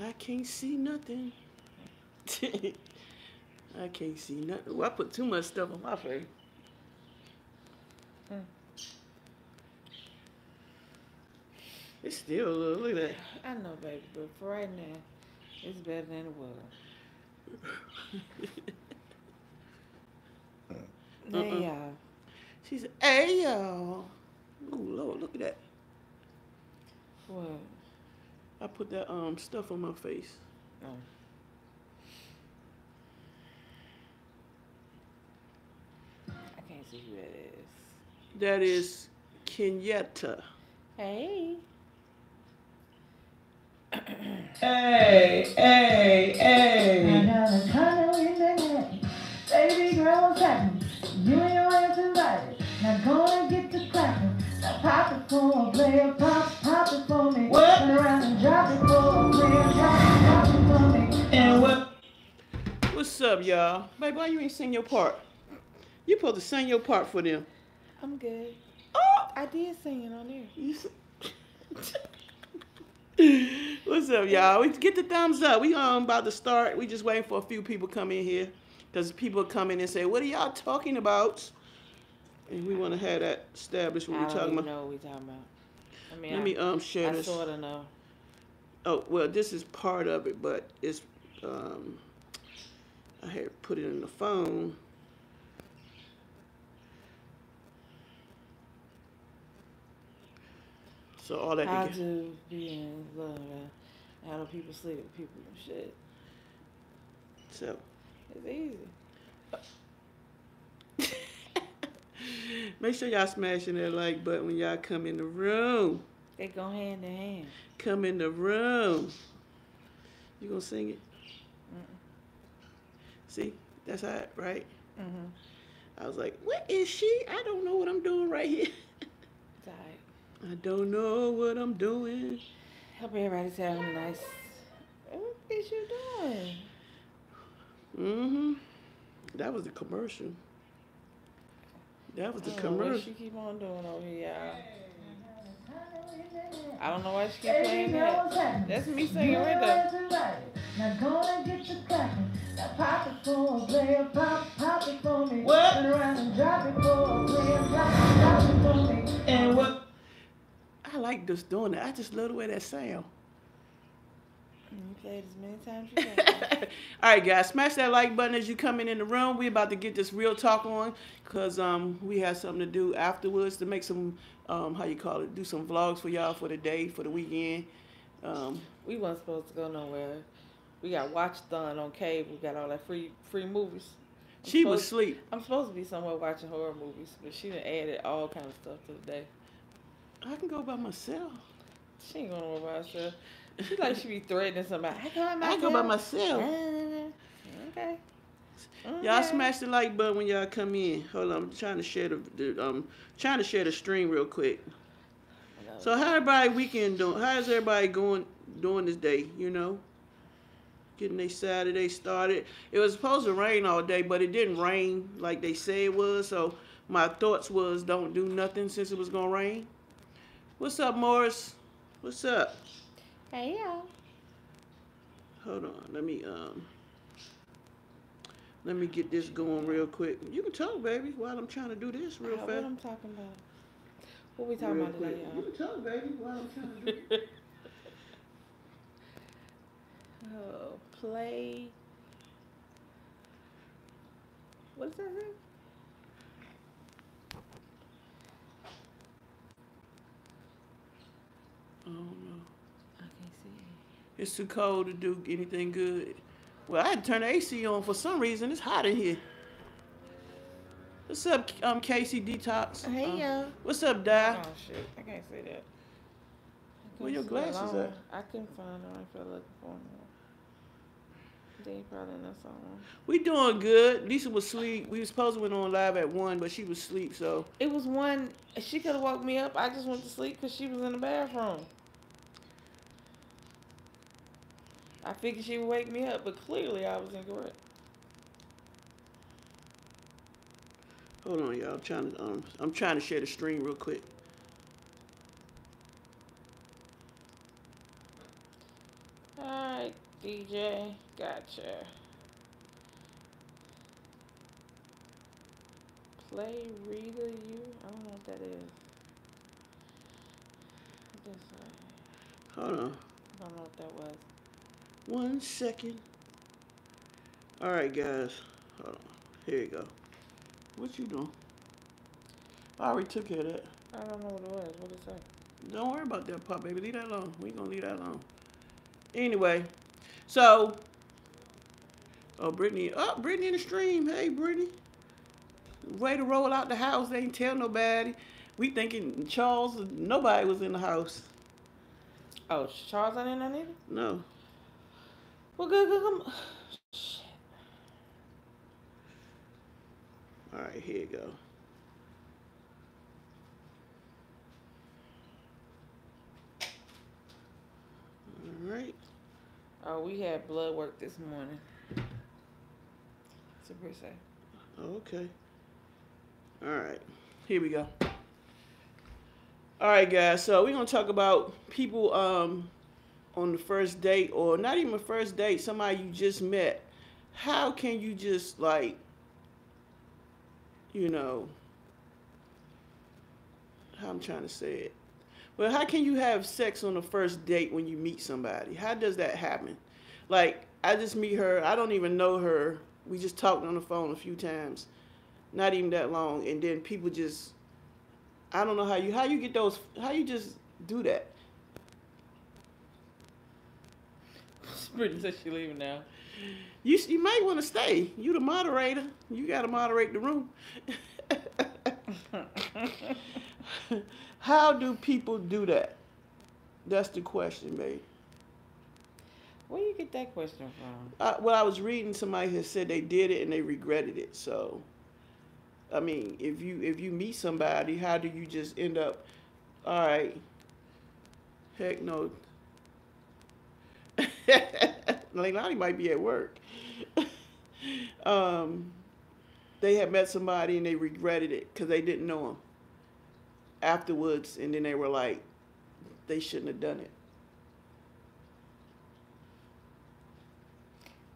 I can't see nothing. I can't see nothing. Well, I put too much stuff on my face. It's still a little, look at that. I know, baby, but for right now, it's better than it was. Hey, y'all. She said, hey, y'all. Ooh, Lord, look at that. What? I put that stuff on my face. Oh. I can't see who that is. That is Kenyatta. Hey. Hey, hey, hey. I got a condo in Manhattan. Baby girl, what's happening? You and your ass invited. Now gonna get the crackin'. Now pop it for a player, pop it for me. What? Turn around and drop it for a player, drop it for me. And what? What's up, y'all? Baby, why you ain't sing your part? You supposed to sing your part for them. I'm good. Oh! I did sing it on there. What's up, y'all? We get the thumbs up. We about to start. We just waiting for a few people come in here, because people come in and say, "What are y'all talking about?" And we want to have that established. What we talking about? I don't even know what we talking about. I mean, let me share this. I sort of know. Oh well, this is part of it, but it's I had put it in the phone. So all that. How to be in love. How do people sleep with people and shit. So. It's easy. Make sure y'all smashing that like button when y'all come in the room. They go hand in hand. Come in the room. You gonna sing it? See, that's how, right? I was like, what is she? I don't know what I'm doing right here. It's all right. I don't know what I'm doing. Hope everybody's having a nice. What is you doing? That was the commercial. That was the What commercial. she keep on doing over here, y'all? I don't know why she keep playing that. That's me singing right there. Now gonna get the crackin'. Now pop it for a player, pop it for me. What? Turn around and drop it for a player, drop it for me. And what? I like just doing that. I just love the way that sound. You play it as many times as you can. All right, guys, smash that like button as you come in the room. We about to get this real talk on, because we have something to do afterwards to make some, how you call it, do some vlogs for y'all for the day, for the weekend. We wasn't supposed to go nowhere. We got watch-thon on cable. We got all that free movies. She was asleep. I'm supposed to be somewhere watching horror movies, but she done added all kind of stuff to the day. I can go by myself. She ain't going nowhere by herself. She like she be threatening somebody. I go by myself. Okay. Y'all smash the like button when y'all come in. Hold on, I'm trying to share the stream real quick. So how everybody weekend doing? How is everybody doing this day? You know, getting their Saturday started. It was supposed to rain all day, but it didn't rain like they say it was. So my thoughts was don't do nothing since it was gonna rain. What's up, Morris? What's up? Hey, y'all. Hold on, let me get this going real quick. You can talk, baby, while I'm trying to do this real fast. What I'm talking about? What we talking about today, y'all? You can talk, baby, while I'm trying to do this. Play. What is that thing? I don't know. I can't see it. It's too cold to do anything good. Well, I had to turn the AC on for some reason. It's hot in here. What's up, Casey Detox? Hey, y'all. What's up, Di? Oh, shit. I can't say that. Where your glasses at? I couldn't find them. I felt looking for them. They probably not somewhere. We doing good. Lisa was asleep. We were supposed to went on live at 1, but she was asleep, so. It was 1. She could have woke me up. I just went to sleep because she was in the bathroom. I figured she would wake me up, but clearly I was incorrect. Hold on, y'all. I'm trying to share the stream real quick. Alright, DJ. Gotcha. Play Reader You? I don't know what that is. What this say? Hold on. I don't know what that was. 1 second. All right, guys. Hold on. Here you go. What you doing? I already took care of that. I don't know what it was. What did it say? Don't worry about that, Pop Baby. Leave that alone. We ain't gonna leave that alone. Anyway, so, Brittany. Oh, Brittany in the stream. Hey, Brittany. Way to roll out the house. They ain't tell nobody. We thinking Charles, nobody was in the house. Oh, Charles ain't in there neither? No. Well, good. Shit. All right, here you go. All right. Oh, we had blood work this morning. It's a PRISSYP. Okay. All right. Here we go. All right, guys. So we're gonna talk about people on the first date, or not even a first date, somebody you just met. How can you just like, how I'm trying to say it. Well, how can you have sex on the first date when you meet somebody? How does that happen? Like, I just meet her. I don't even know her. We just talked on the phone a few times. Not even that long. And then people just, I don't know how you get those, how you just do that. Brittany said she leaving now. You might want to stay. You the moderator. You got to moderate the room. How do people do that? That's the question, babe. Where do you get that question from? Well, I was reading somebody who said they did it and they regretted it. So, I mean, if you meet somebody, how do you just end up? All right. Heck no. Leilani might be at work. They had met somebody and they regretted it because they didn't know him afterwards, and then they were like, they shouldn't have done it.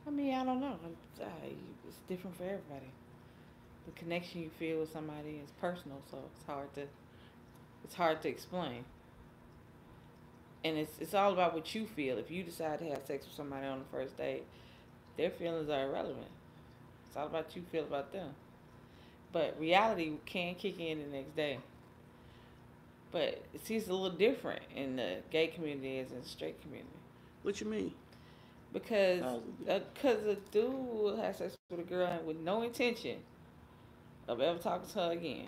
I mean, I don't know. It's different for everybody. The connection you feel with somebody is personal, so it's hard to explain. And it's all about what you feel. If you decide to have sex with somebody on the first date, their feelings are irrelevant. It's all about you feel about them. But reality can kick in the next day. But it's a little different in the gay community as in the straight community. What you mean? Because a dude will have sex with a girl with no intention of ever talking to her again.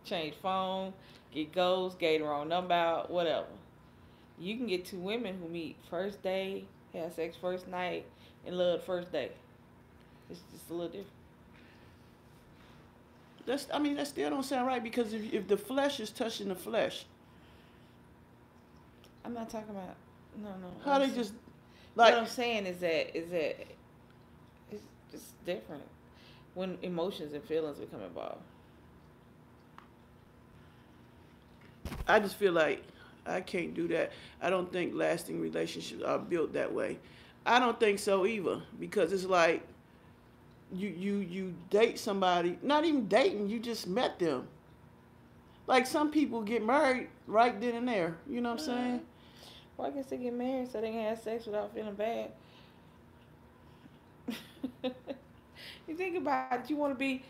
Change phone, get ghosts, gave the wrong number out, whatever. You can get two women who meet first day, have sex first night, and love the first day. It's just a little different. That still don't sound right, because if the flesh is touching the flesh. I'm not talking about no. How they just like, what I'm saying is that it's just different when emotions and feelings become involved. I just feel like I can't do that. I don't think lasting relationships are built that way. I don't think so either, because it's like you date somebody, not even dating, you just met them. Like, some people get married right then and there. You know what I'm saying? Well, I guess they get married so they can have sex without feeling bad. You think about it,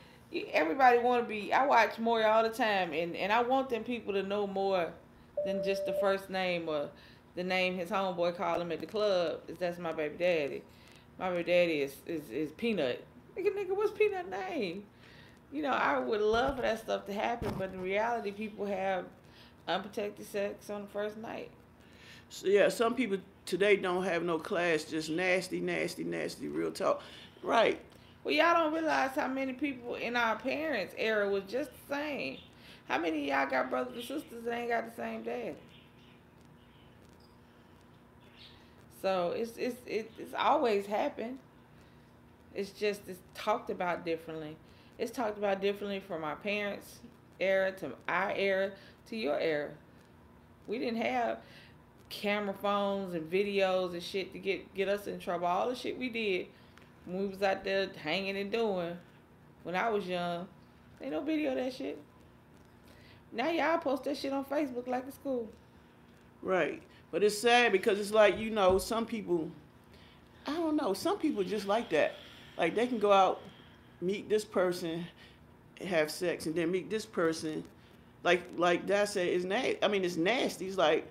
everybody want to be, I watch Maury all the time, and I want them people to know more than just the first name or the name his homeboy called him at the club. That's my baby daddy. My baby daddy is Peanut. Nigga, what's Peanut name? I would love for that stuff to happen, but in reality, people have unprotected sex on the first night. So, yeah, some people today don't have no class, just nasty, real talk. Right. Well, y'all don't realize how many people in our parents' era was just the same. How many of y'all got brothers and sisters that ain't got the same dad? So it's always happened. It's just it's talked about differently. It's talked about differently from our parents' era to our era to your era. We didn't have camera phones and videos and shit to get us in trouble. All the shit we did when we was out there hanging and doing when I was young. Ain't no video of that shit. Now y'all post that shit on Facebook like it's cool. Right. But it's sad because it's like, you know, some people, I don't know, some people just like that. Like they can go out, meet this person, have sex, and then meet this person. Like that said, it's nasty. I mean, it's nasty. It's like,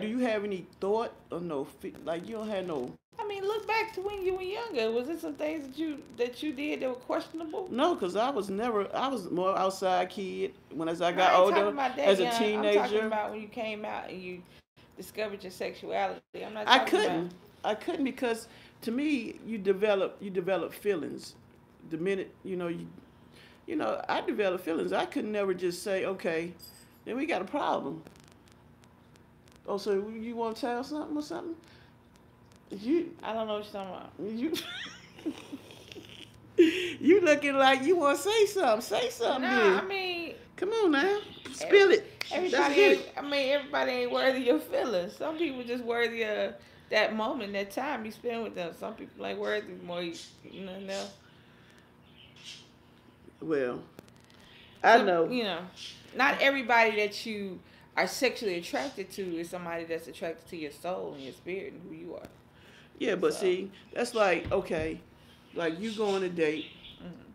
do you have any thought or no? Like you don't have no. I mean, look back to when you were younger. Was there some things that you did that were questionable? No, because I was more outside kid as I got I ain't older, talking about that as a young. teenager. I'm talking about when you came out and you discovered your sexuality. I'm not I talking couldn't. about... I couldn't because to me, you develop feelings. The minute you know, I developed feelings. I could never just say, okay, then we got a problem. Oh, so you want to tell something or something? I don't know what you're talking about. You looking like you want to say something. Say something. No, I mean, come on now, spill it. Everybody ain't worthy of your feelings. Some people just worthy of that moment, that time you spend with them. Some people ain't worthy more, nothing else. Well, I know. You know, not everybody that you are sexually attracted to is somebody that's attracted to your soul and your spirit and who you are. Yeah, but see, that's like, okay, like you go on a date,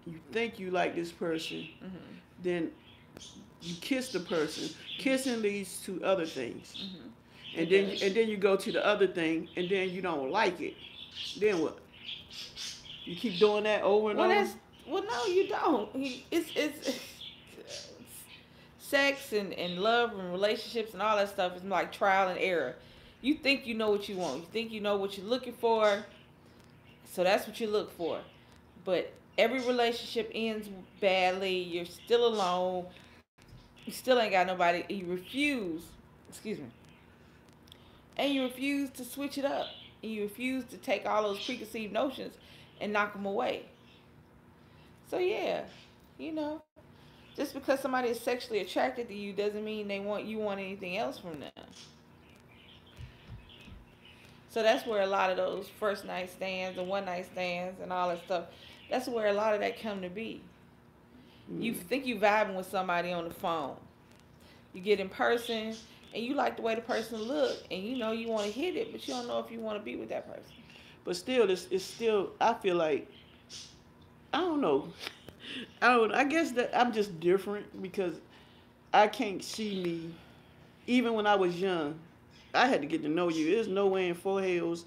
you think you like this person, then you kiss the person. Kissing leads to other things. And then you go to the other thing, and then you don't like it. Then what? You keep doing that over and over? Well, no, you don't. It's sex and love and relationships and all that stuff is like trial and error. You think you know what you want. You think you know what you're looking for. So that's what you look for. But every relationship ends badly. You're still alone. You still ain't got nobody. You refuse. Excuse me. And you refuse to switch it up. And you refuse to take all those preconceived notions and knock them away. So yeah, you know, just because somebody is sexually attracted to you doesn't mean you want anything else from them. So that's where a lot of those first night stands and one night stands and all that stuff, that's where a lot of that come to be. You think you vibing with somebody on the phone. You get in person and you like the way the person look and you know you want to hit it, but you don't know if you want to be with that person. But still, it's still, I feel like, I don't know. I guess that I'm just different because I can't see me. Even when I was young, I had to get to know you. There's no way in four hells.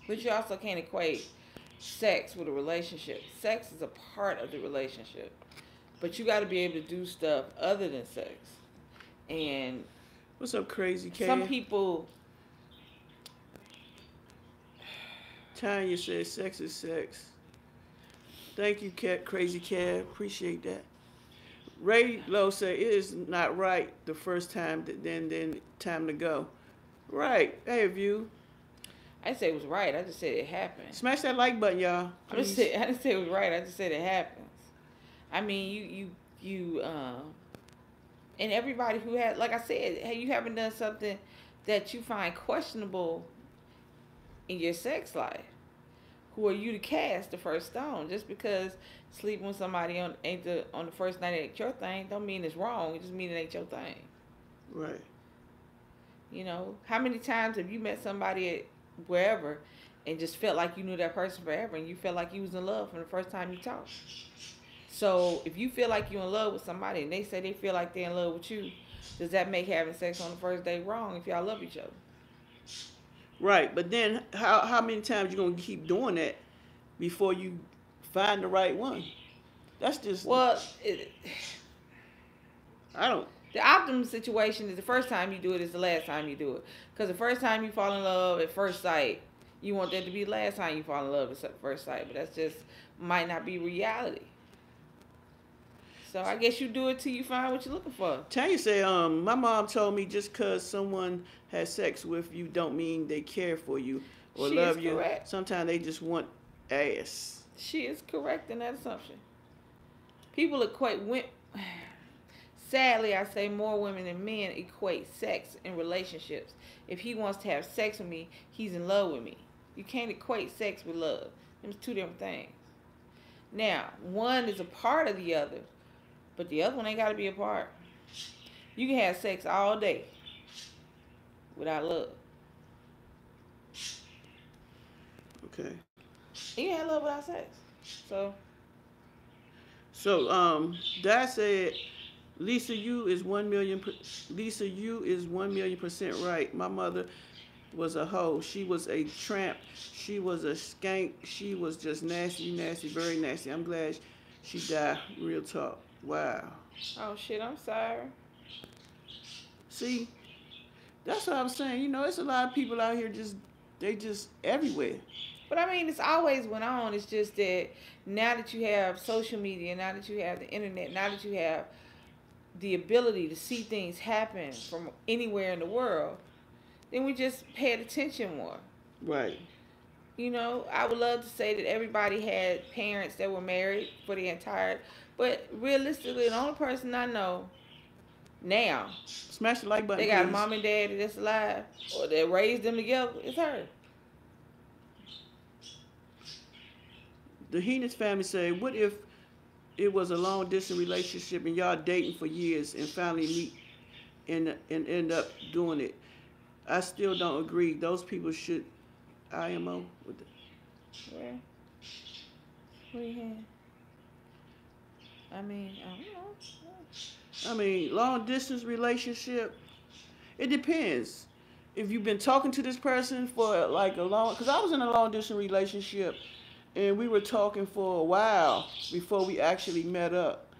But you also can't equate sex with a relationship. Sex is a part of the relationship. But you got to be able to do stuff other than sex. And what's up, Crazy Cat? some people... Tanya says sex is sex. Thank you, Cat, Crazy Cat. Appreciate that. Ray Lowe said it is not right the first time, then time to go. Right. Hey, View. I didn't say it was right. I just said it happened. Smash that like button, y'all. I didn't say it was right. I just said it happens. I mean, you and everybody who had, like I said, hey, you haven't done something that you find questionable in your sex life. Who are you to cast the first stone? Just because sleeping with somebody on the first night ain't your thing, don't mean it's wrong. It just mean it ain't your thing. Right. You know, how many times have you met somebody at wherever and just felt like you knew that person forever and you felt like you was in love from the first time you talked? So if you feel like you're in love with somebody and they say they feel like they're in love with you, does that make having sex on the first day wrong if y'all love each other? Right, but then how many times you gonna keep doing that before you find the right one? That's just I don't. The optimum situation is the first time you do it is the last time you do it. Because the first time you fall in love at first sight, you want that to be the last time you fall in love at first sight. But that's just might not be reality. So I guess you do it till you find what you're looking for. Tanya say, my mom told me just because someone has sex with you don't mean they care for you or She love is you. correct. Sometimes they just want ass. She is correct in that assumption. People equate Sadly, I say more women than men equate sex in relationships. If he wants to have sex with me, he's in love with me. You can't equate sex with love. There's two different things. Now, one is a part of the other, but the other one ain't got to be a part. You can have sex all day without love. Okay. You can have love without sex. So, Dad said, Lisa, you is 1,000,000% right. My mother was a hoe. She was a tramp. She was a skank. She was just nasty, nasty, very nasty. I'm glad she died. Real talk. Wow. Oh shit, I'm sorry. See, that's what I'm saying. You know, it's a lot of people out here they just everywhere. But I mean, it's always went on. It's just that now that you have social media, now that you have the internet, now that you have the ability to see things happen from anywhere in the world, then we just paid attention more. Right. You know, I would love to say that everybody had parents that were married for the entire, but realistically, the only person I know now, smash the like button. They got please. a mom and dad that's alive or that raised them together. It's her. The Heenan's family say, what if it was a long distance relationship and y'all dating for years and finally meet and end up doing it? I still don't agree. Those people should IMO with it. Where? What do you have? I mean, I don't know. I mean, long distance relationship, it depends. If you've been talking to this person for like a long, because I was in a long distance relationship and we were talking for a while before we actually met up.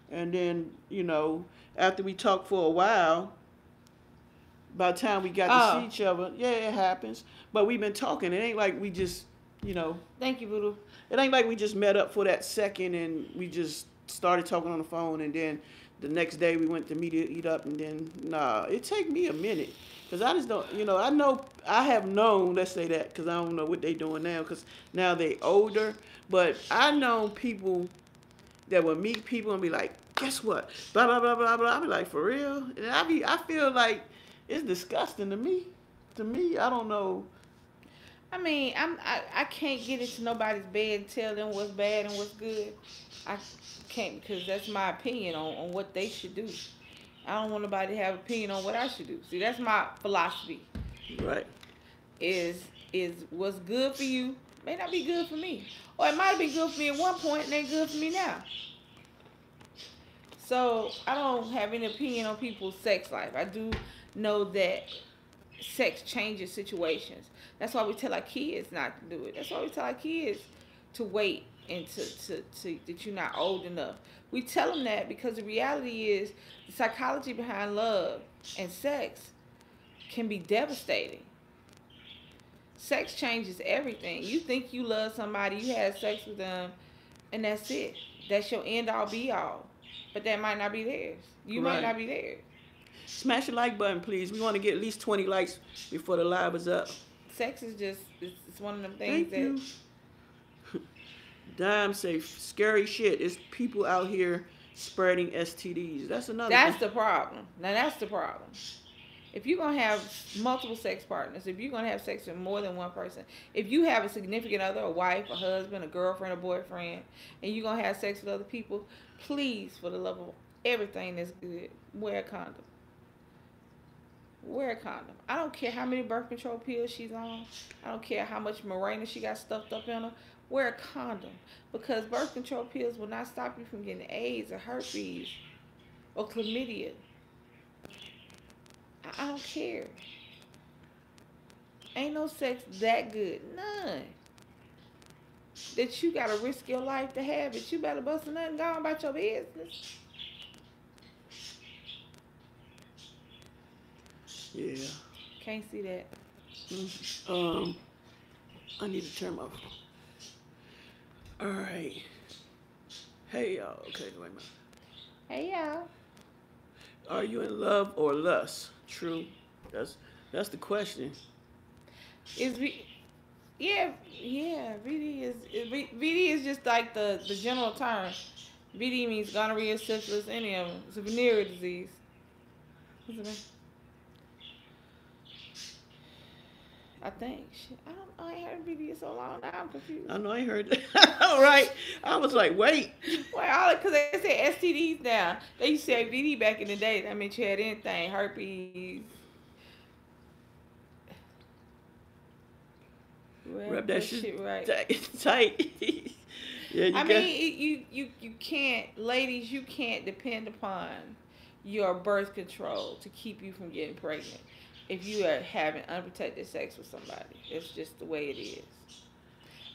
And then, you know, after we talked for a while, by the time we got to see each other, yeah, it happens. But we've been talking. It ain't like we just, you know. Thank you, Voodoo. It ain't like we just met up for that second and we just started talking on the phone and then the next day we went to eat up and then, nah, it take me a minute. Because I just don't, you know, I have known, let's say that, because I don't know what they doing now, because now they older. But I know people that will meet people and be like, guess what? Blah, blah, blah, blah, blah. I be like, for real? And I feel like it's disgusting to me. To me, I don't know. I mean, I can't get into nobody's bed and tell them what's bad and what's good. I can't, because that's my opinion on what they should do. I don't want nobody to have opinion on what I should do. See, that's my philosophy. Right. Is what's good for you may not be good for me. Or it might have been good for me at one point and ain't good for me now. So I don't have any opinion on people's sex life. I do know that sex changes situations. That's why we tell our kids not to do it. That's why we tell our kids to wait and to that you're not old enough. We tell them that because the reality is the psychology behind love and sex can be devastating. Sex changes everything. You think you love somebody, you had sex with them, and that's it. That's your end all be all. But that might not be theirs. You might not be theirs. Smash the like button, please. We want to get at least 20 likes before the live is up. Sex is just, it's one of them things Thank you. Dime say scary shit. It's people out here spreading STDs. That's another That's the problem. Now that's the problem. If you're going to have multiple sex partners, if you're going to have sex with more than one person, if you have a significant other, a wife, a husband, a girlfriend, a boyfriend, and you're going to have sex with other people, please, for the love of everything that's good, wear a condom. Wear a condom. I don't care how many birth control pills she's on. I don't care how much Mirena she got stuffed up in her. Wear a condom. Because birth control pills will not stop you from getting AIDS or herpes or chlamydia. I don't care. Ain't no sex that good. None. That you gotta risk your life to have it. You better bust a nut and go on about your business. Yeah. Can't see that. I need to turn my phone. All right. Hey y'all. Okay, wait a minute. Hey y'all. Are you in love or lust? True. That's the question. VD is just like the general term. VD means gonorrhea, syphilis, any of them. It's a venereal disease. What's it mean? I think. Shit, I ain't heard VD in so long. Now I'm confused. I know I heard that. All right. I was like, wait. Well, because they said STDs now. They used to say VD back in the day. That meant you had anything. Herpes. Rub that shit right. tight. Yeah, I mean, you can't, ladies, you can't depend upon your birth control to keep you from getting pregnant if you are having unprotected sex with somebody. It's just the way it is.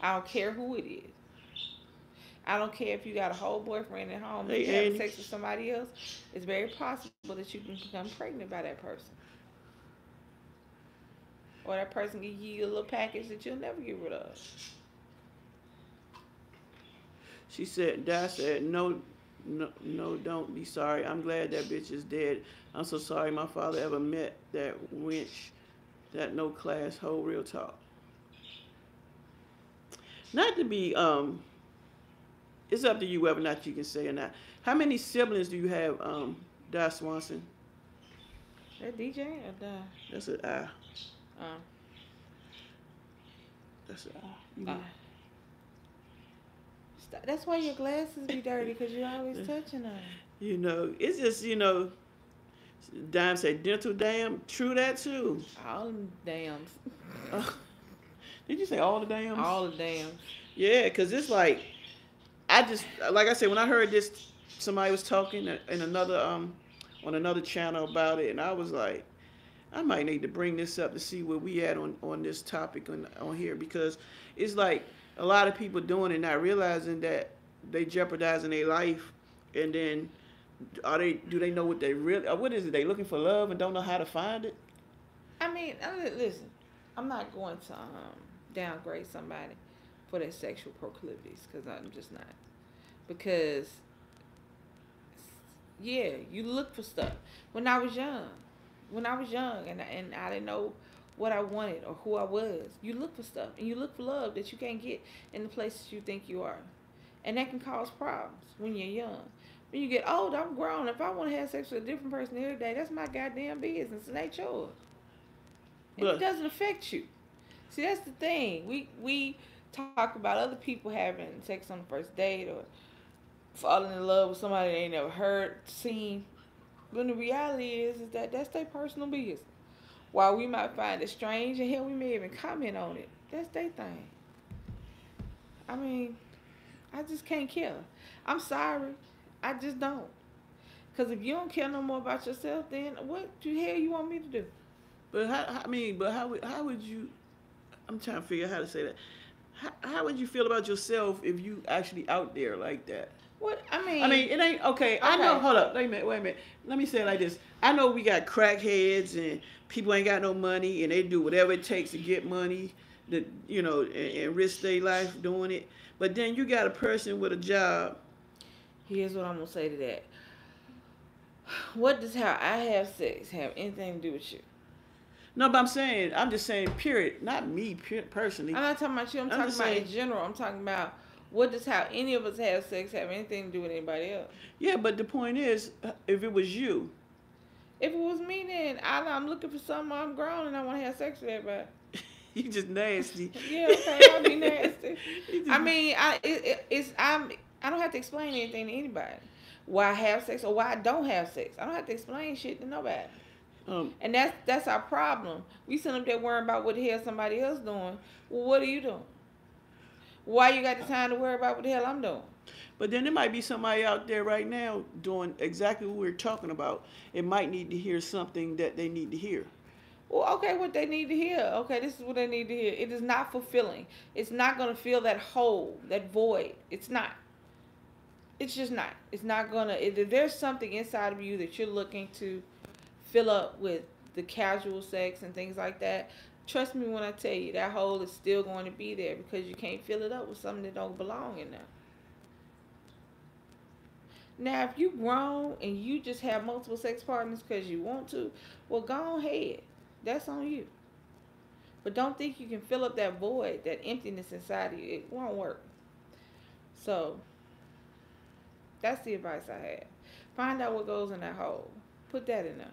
I don't care who it is. I don't care if you got a whole boyfriend at home. If you have sex with somebody else, it's very possible that you can become pregnant by that person. Or that person can give you a little package that you'll never get rid of. She said, Dad said, no, don't be sorry. I'm glad that bitch is dead. I'm so sorry my father ever met that wench, that no class hoe, real talk. Not to be, it's up to you whether or not you can say or not. How many siblings do you have, Di Swanson? That DJ or Di? That's an I. That's an I. That's why your glasses be dirty, because you're always touching them. You know, it's just, you know, Dime said dental dam. True that too. All them dams. Did you say all the dams? All the dams. Yeah, because it's like, like I said, when I heard this, somebody was talking in another, on another channel about it, and I was like, I might need to bring this up to see where we at on this topic on here, because it's like a lot of people doing it, not realizing that they jeopardizing their life, and then do they know what they really, what is it? They looking for love and don't know how to find it? I mean, listen, I'm not going to downgrade somebody for their sexual proclivities, because I'm just not. Because, yeah, you look for stuff. When I was young and I didn't know what I wanted or who I was, you look for stuff, and you look for love that you can't get in the places you think you are. And that can cause problems when you're young. When you get old, I'm grown. If I want to have sex with a different person every day, that's my goddamn business. It ain't yours. And it doesn't affect you. See, that's the thing. We talk about other people having sex on the first date or falling in love with somebody they ain't never heard, seen. When the reality is that that's their personal business. While we might find it strange, and hell, we may even comment on it, that's their thing. I mean, I just can't care. I'm sorry. I just don't. Because if you don't care no more about yourself, then what the hell you want me to do? But how would you, I'm trying to figure out how to say that. How would you feel about yourself if you actually out there like that? What? I mean, it ain't, okay. I know, hold up, wait a minute. Let me say it like this. I know we got crackheads and people ain't got no money and they do whatever it takes to get money, and risk their life doing it. But then you got a person with a job. Here's what I'm going to say to that. What does how I have sex have anything to do with you? No, but I'm just saying, period. Not me, personally. I'm not talking about you. I'm talking about in general. I'm talking about what does how any of us have sex have anything to do with anybody else? Yeah, but the point is, if it was you. If it was me, then I'm looking for something. I'm grown and I want to have sex with everybody. You just nasty. Yeah, okay, I'll be nasty. I mean, I don't have to explain anything to anybody. Why I have sex or why I don't have sex. I don't have to explain shit to nobody. And that's our problem. We sit up there worrying about what the hell somebody else doing. Well, what are you doing? Why you got the time to worry about what the hell I'm doing? But then there might be somebody out there right now doing exactly what we're talking about. It might need to hear something that they need to hear. Well, okay, what they need to hear. Okay, this is what they need to hear. It is not fulfilling. It's not going to fill that hole, that void. It's not. It's just not. It's not going to. If there's something inside of you that you're looking to fill up with the casual sex and things like that, trust me when I tell you, that hole is still going to be there because you can't fill it up with something that don't belong in there. Now, if you grown and you just have multiple sex partners because you want to, well, go ahead. That's on you. But don't think you can fill up that void, that emptiness inside of you. It won't work. So, That's the advice I have. Find out what goes in that hole. Put that in there.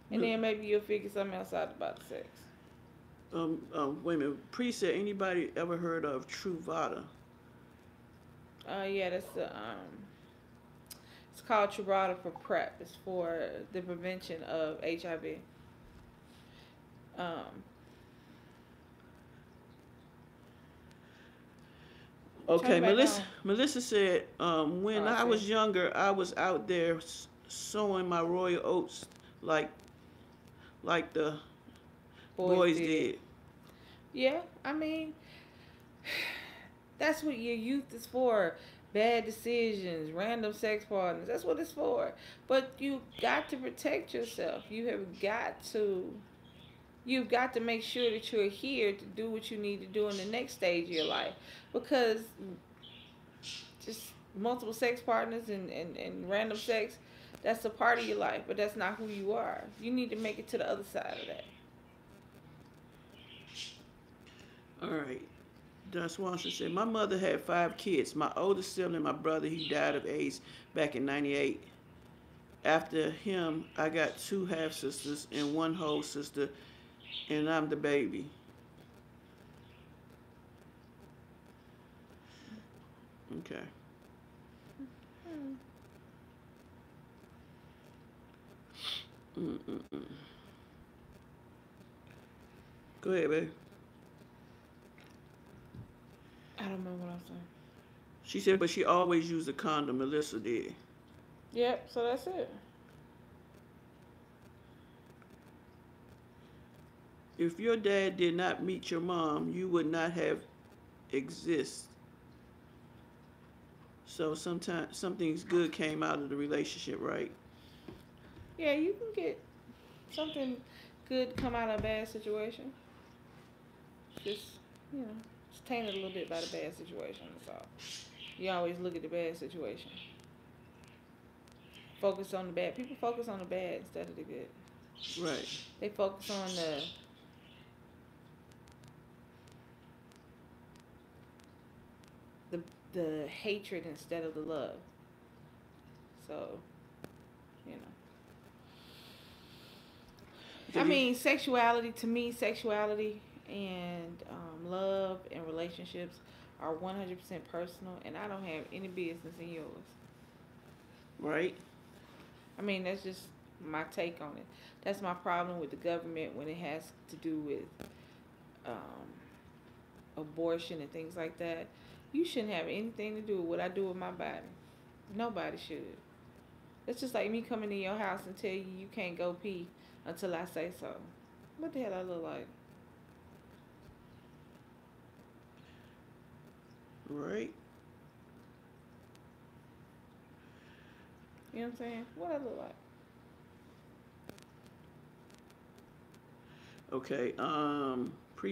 And then maybe you'll figure something else out about the sex. Wait a minute. Said, anybody ever heard of Truvada? Yeah, that's the it's called Truvada for PrEP. It's for the prevention of HIV. Okay, Melissa said, when I was younger, I was out there sowing my royal oats like the boys did. Yeah, I mean, that's what your youth is for. Bad decisions, random sex partners. That's what it's for. But you got to protect yourself. You've got to make sure that you're here to do what you need to do in the next stage of your life. Because just multiple sex partners and random sex, that's a part of your life, but that's not who you are. You need to make it to the other side of that. All right. Don Swanson said, my mother had 5 kids. My oldest sibling, my brother, he died of AIDS back in 98. After him, I got 2 half-sisters and 1 whole sister, and I'm the baby. Okay. Go ahead, babe. I don't remember what I was saying. She said, but she always used a condom. Melissa did. Yep, so that's it. If your dad did not meet your mom, you would not have exist. So sometimes something good came out of the relationship, right? Yeah, you can get something good come out of a bad situation. Just, it's tainted a little bit by the bad situation, that's all. You always look at the bad situation. Focus on the bad. People focus on the bad instead of the good. Right. They focus on the hatred instead of the love. So, I mean, sexuality and love and relationships are 100% personal, and I don't have any business in yours. Right. I mean, that's just my take on it. That's my problem with the government when it has to do with abortion and things like that. You shouldn't have anything to do with what I do with my body. Nobody should. It's just like me coming to your house and tell you can't go pee until I say so. What the hell I look like? Right. You know what I'm saying? What I look like? Okay.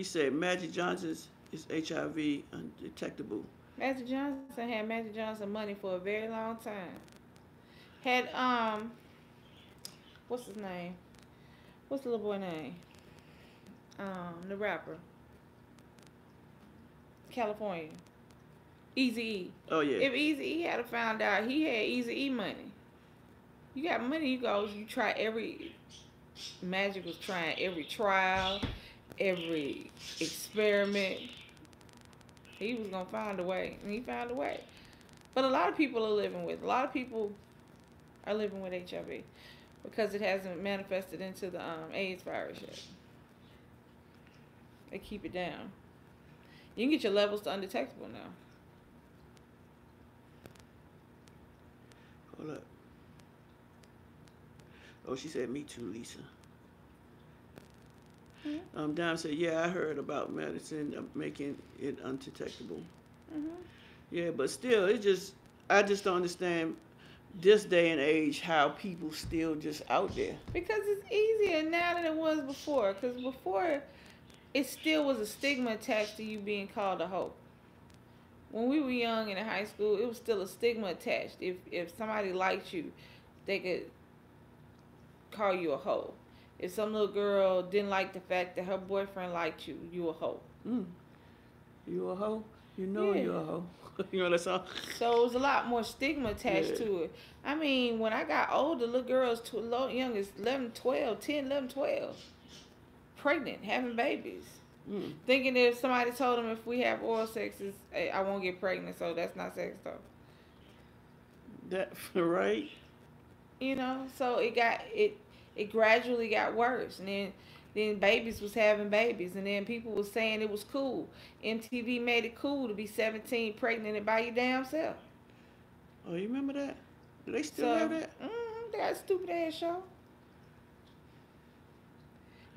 Said Magic Johnson's is HIV undetectable. Magic Johnson had Magic Johnson money for a very long time. Had what's his name? What's the little boy name? The rapper. California. Eazy-E. Oh yeah. If Eazy-E had found out he had Eazy-E money, you got money. You try every. Magic was trying every trial, every experiment. He was gonna find a way, and he found a way. But a lot of people are living with HIV because it hasn't manifested into the AIDS virus yet. They keep it down. You can get your levels to undetectable now. Hold up. Oh, she said, me too, Lisa. Mm-hmm. Dime said, yeah, I heard about medicine making it undetectable. Mm-hmm. Yeah, but still, I just don't understand this day and age how people still just out there. Because it's easier now than it was before. Because before, it still was a stigma attached to you being called a hoe. When we were young and in high school, it was still a stigma attached. If somebody liked you, they could call you a hoe. If some little girl didn't like the fact that her boyfriend liked you, you a hoe. You a hoe? You know you're a hoe. You know that song? So it was a lot more stigma attached to it. I mean, when I got older, little girls, young as 11, 12, 10, 11, 12, pregnant, having babies. Thinking if somebody told them if we have oral sex, I won't get pregnant, so that's not sex though. That right? You know, so it gradually got worse, and then babies was having babies, and then people was saying it was cool. MTV made it cool to be 17, pregnant, and by your damn self. Oh, you remember that? Do they still So, have that? they got a stupid ass show.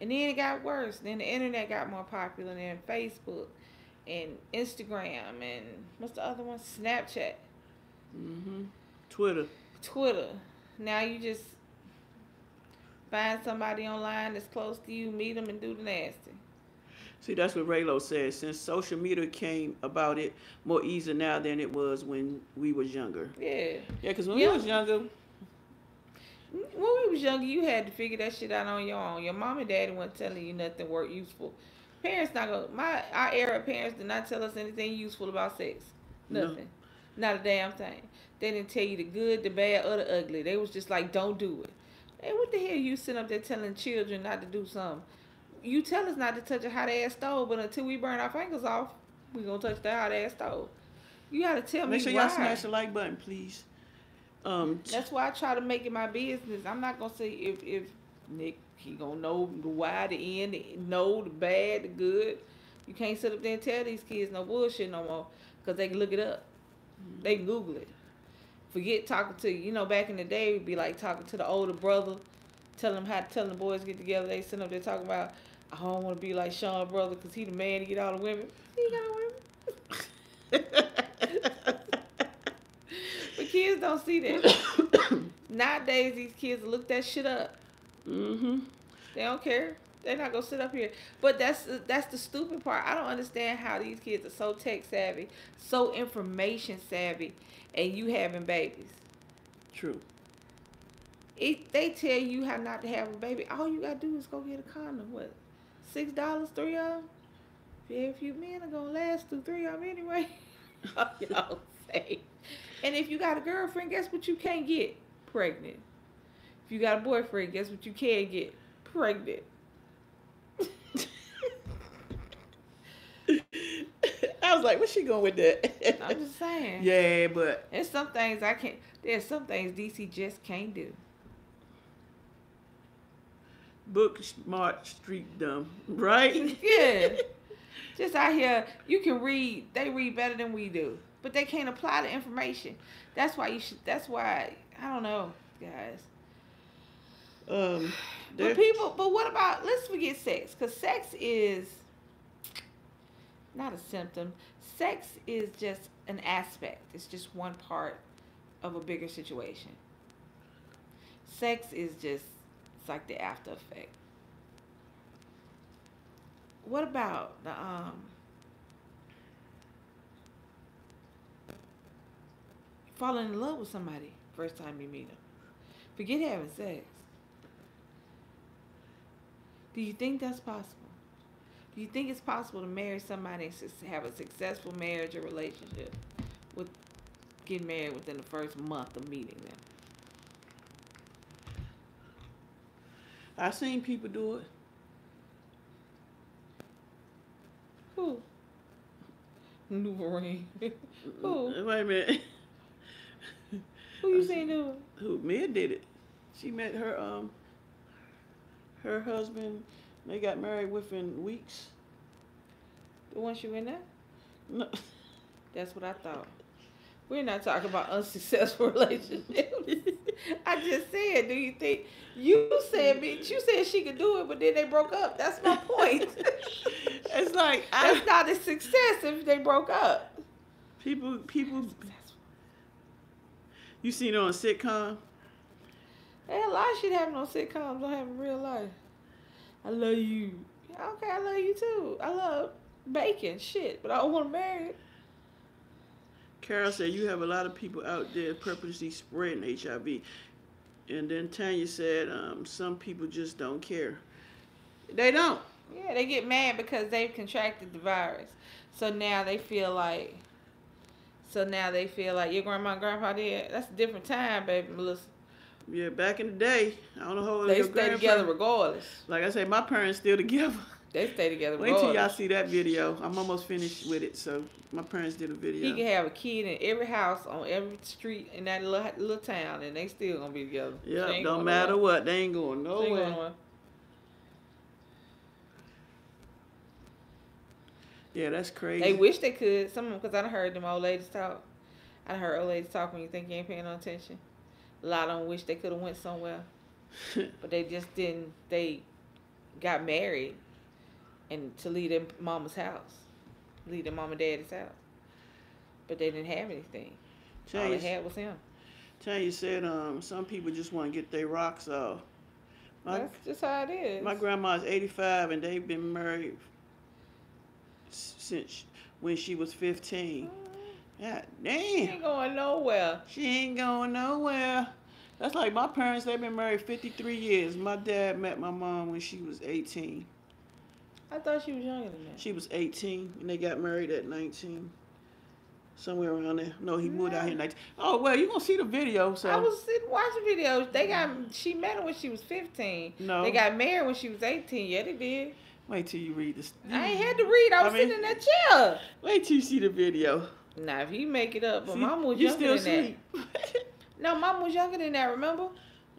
And then it got worse. Then the internet got more popular. And then Facebook and Instagram and what's the other one? Snapchat. Twitter. Now you just find somebody online that's close to you, meet them, and do the nasty. See, that's what Raylo said. Since social media came about, it more easy now than it was when we was younger. Yeah. Yeah, because when we was younger, you had to figure that shit out on your own. Your mom and daddy wasn't telling you nothing work useful. Parents not gonna. Our era parents did not tell us anything useful about sex. Nothing. No. Not a damn thing. They didn't tell you the good, the bad, or the ugly. They was just like, don't do it. Hey, what the hell you sitting up there telling children not to do something? You tell us not to touch a hot ass stove, but until we burn our fingers off, we gonna touch the hot ass stove. You gotta tell me why. Make sure y'all smash the like button, please. That's why I try to make it my business. I'm not gonna say if Nick he gonna know the why, the end, know the bad, the good. You can't sit up there and tell these kids no bullshit no more, cause they can look it up, they can Google it. Forget talking to you know back in the day it'd be like talking to the older brother, telling the boys get together. They sit up there talking about I don't want to be like Sean brother cause he the man to get all the women. He got all the women. But kids don't see that. Nowadays, these kids look that shit up. They don't care. They're not gonna sit up here. But that's the stupid part. I don't understand how these kids are so tech savvy, so information savvy, and you having babies. True. They tell you how not to have a baby. All you gotta do is go get a condom. What? $6, 3 of them? Very few men are gonna last through 3 of them anyway. Y'all say. And if you got a girlfriend, guess what you can't get? Pregnant. If you got a boyfriend, guess what you can get? Pregnant. I was like, where's she going with that? I'm just saying. Yeah, but there's some things I can't. There's some things DC just can't do. Book smart, street dumb, right? Yeah. Just out here, you can read. They read better than we do. But they can't apply the information. That's why I don't know, guys. But what about, let's forget sex. Because sex is not a symptom. Sex is just an aspect. It's just one part of a bigger situation. Sex is just, it's like the after effect. What about the, falling in love with somebody first time you meet them? Forget having sex. Do you think that's possible? Do you think it's possible to marry somebody and have a successful marriage or relationship with getting married within the first month of meeting them? I've seen people do it. Who? Wolverine. Who? Wait a minute. Who you seen do it? Who? Mia did it. She met her husband. They got married within weeks. The one she went there? No. That's what I thought. We're not talking about unsuccessful relationships. I just said, do you think you said she could do it, but then they broke up. That's my point. It's like that's not a success if they broke up. People. You seen it on a sitcom? Hey, a lot of shit happen on sitcoms. Don't happen in real life. I love you. Okay, I love you too. I love bacon, shit, but I don't want to marry it. Carol said you have a lot of people out there purposely spreading HIV. And then Tanya said some people just don't care. They don't. Yeah, they get mad because they've contracted the virus. So now they feel like your grandma and grandpa did. That's a different time, baby Melissa. Yeah, back in the day, I don't know how old They your stay together grandparents. regardless. Like I said, my parents still together. They stay together Wait till y'all regardless. see that video. I'm almost finished with it, so my parents did a video. He can have a kid in every house on every street in that little town, and they still gonna be together. Yeah, don't matter what. They ain't going nowhere. Yeah, that's crazy. They wish they could. Some of them, because I done heard them old ladies talk. I done heard old ladies talk when you think you ain't paying no attention. A lot of them wish they could have went somewhere, but they just didn't. They got married and to leave their mama's house, leave their mom and daddy's house, but they didn't have anything. All they had was him. Tanya said, some people just want to get their rocks off. That's just how it is. My grandma's 85 and they've been married since when she was 15. God damn. She ain't going nowhere. She ain't going nowhere. That's like my parents, they've been married 53 years. My dad met my mom when she was 18. I thought she was younger than that. She was 18 and they got married at 19. Somewhere around there. No, he moved out here at 19. Oh, well, you're going to see the video. So I was sitting watching videos. She met him when she was 15. No. They got married when she was 18. Yeah, they did. Wait till you read this. I ain't had to read. I was sitting in that chair. Wait till you see the video. Nah, if you make it up, but See, Mama was you younger still than that. No, Mama was younger than that, remember?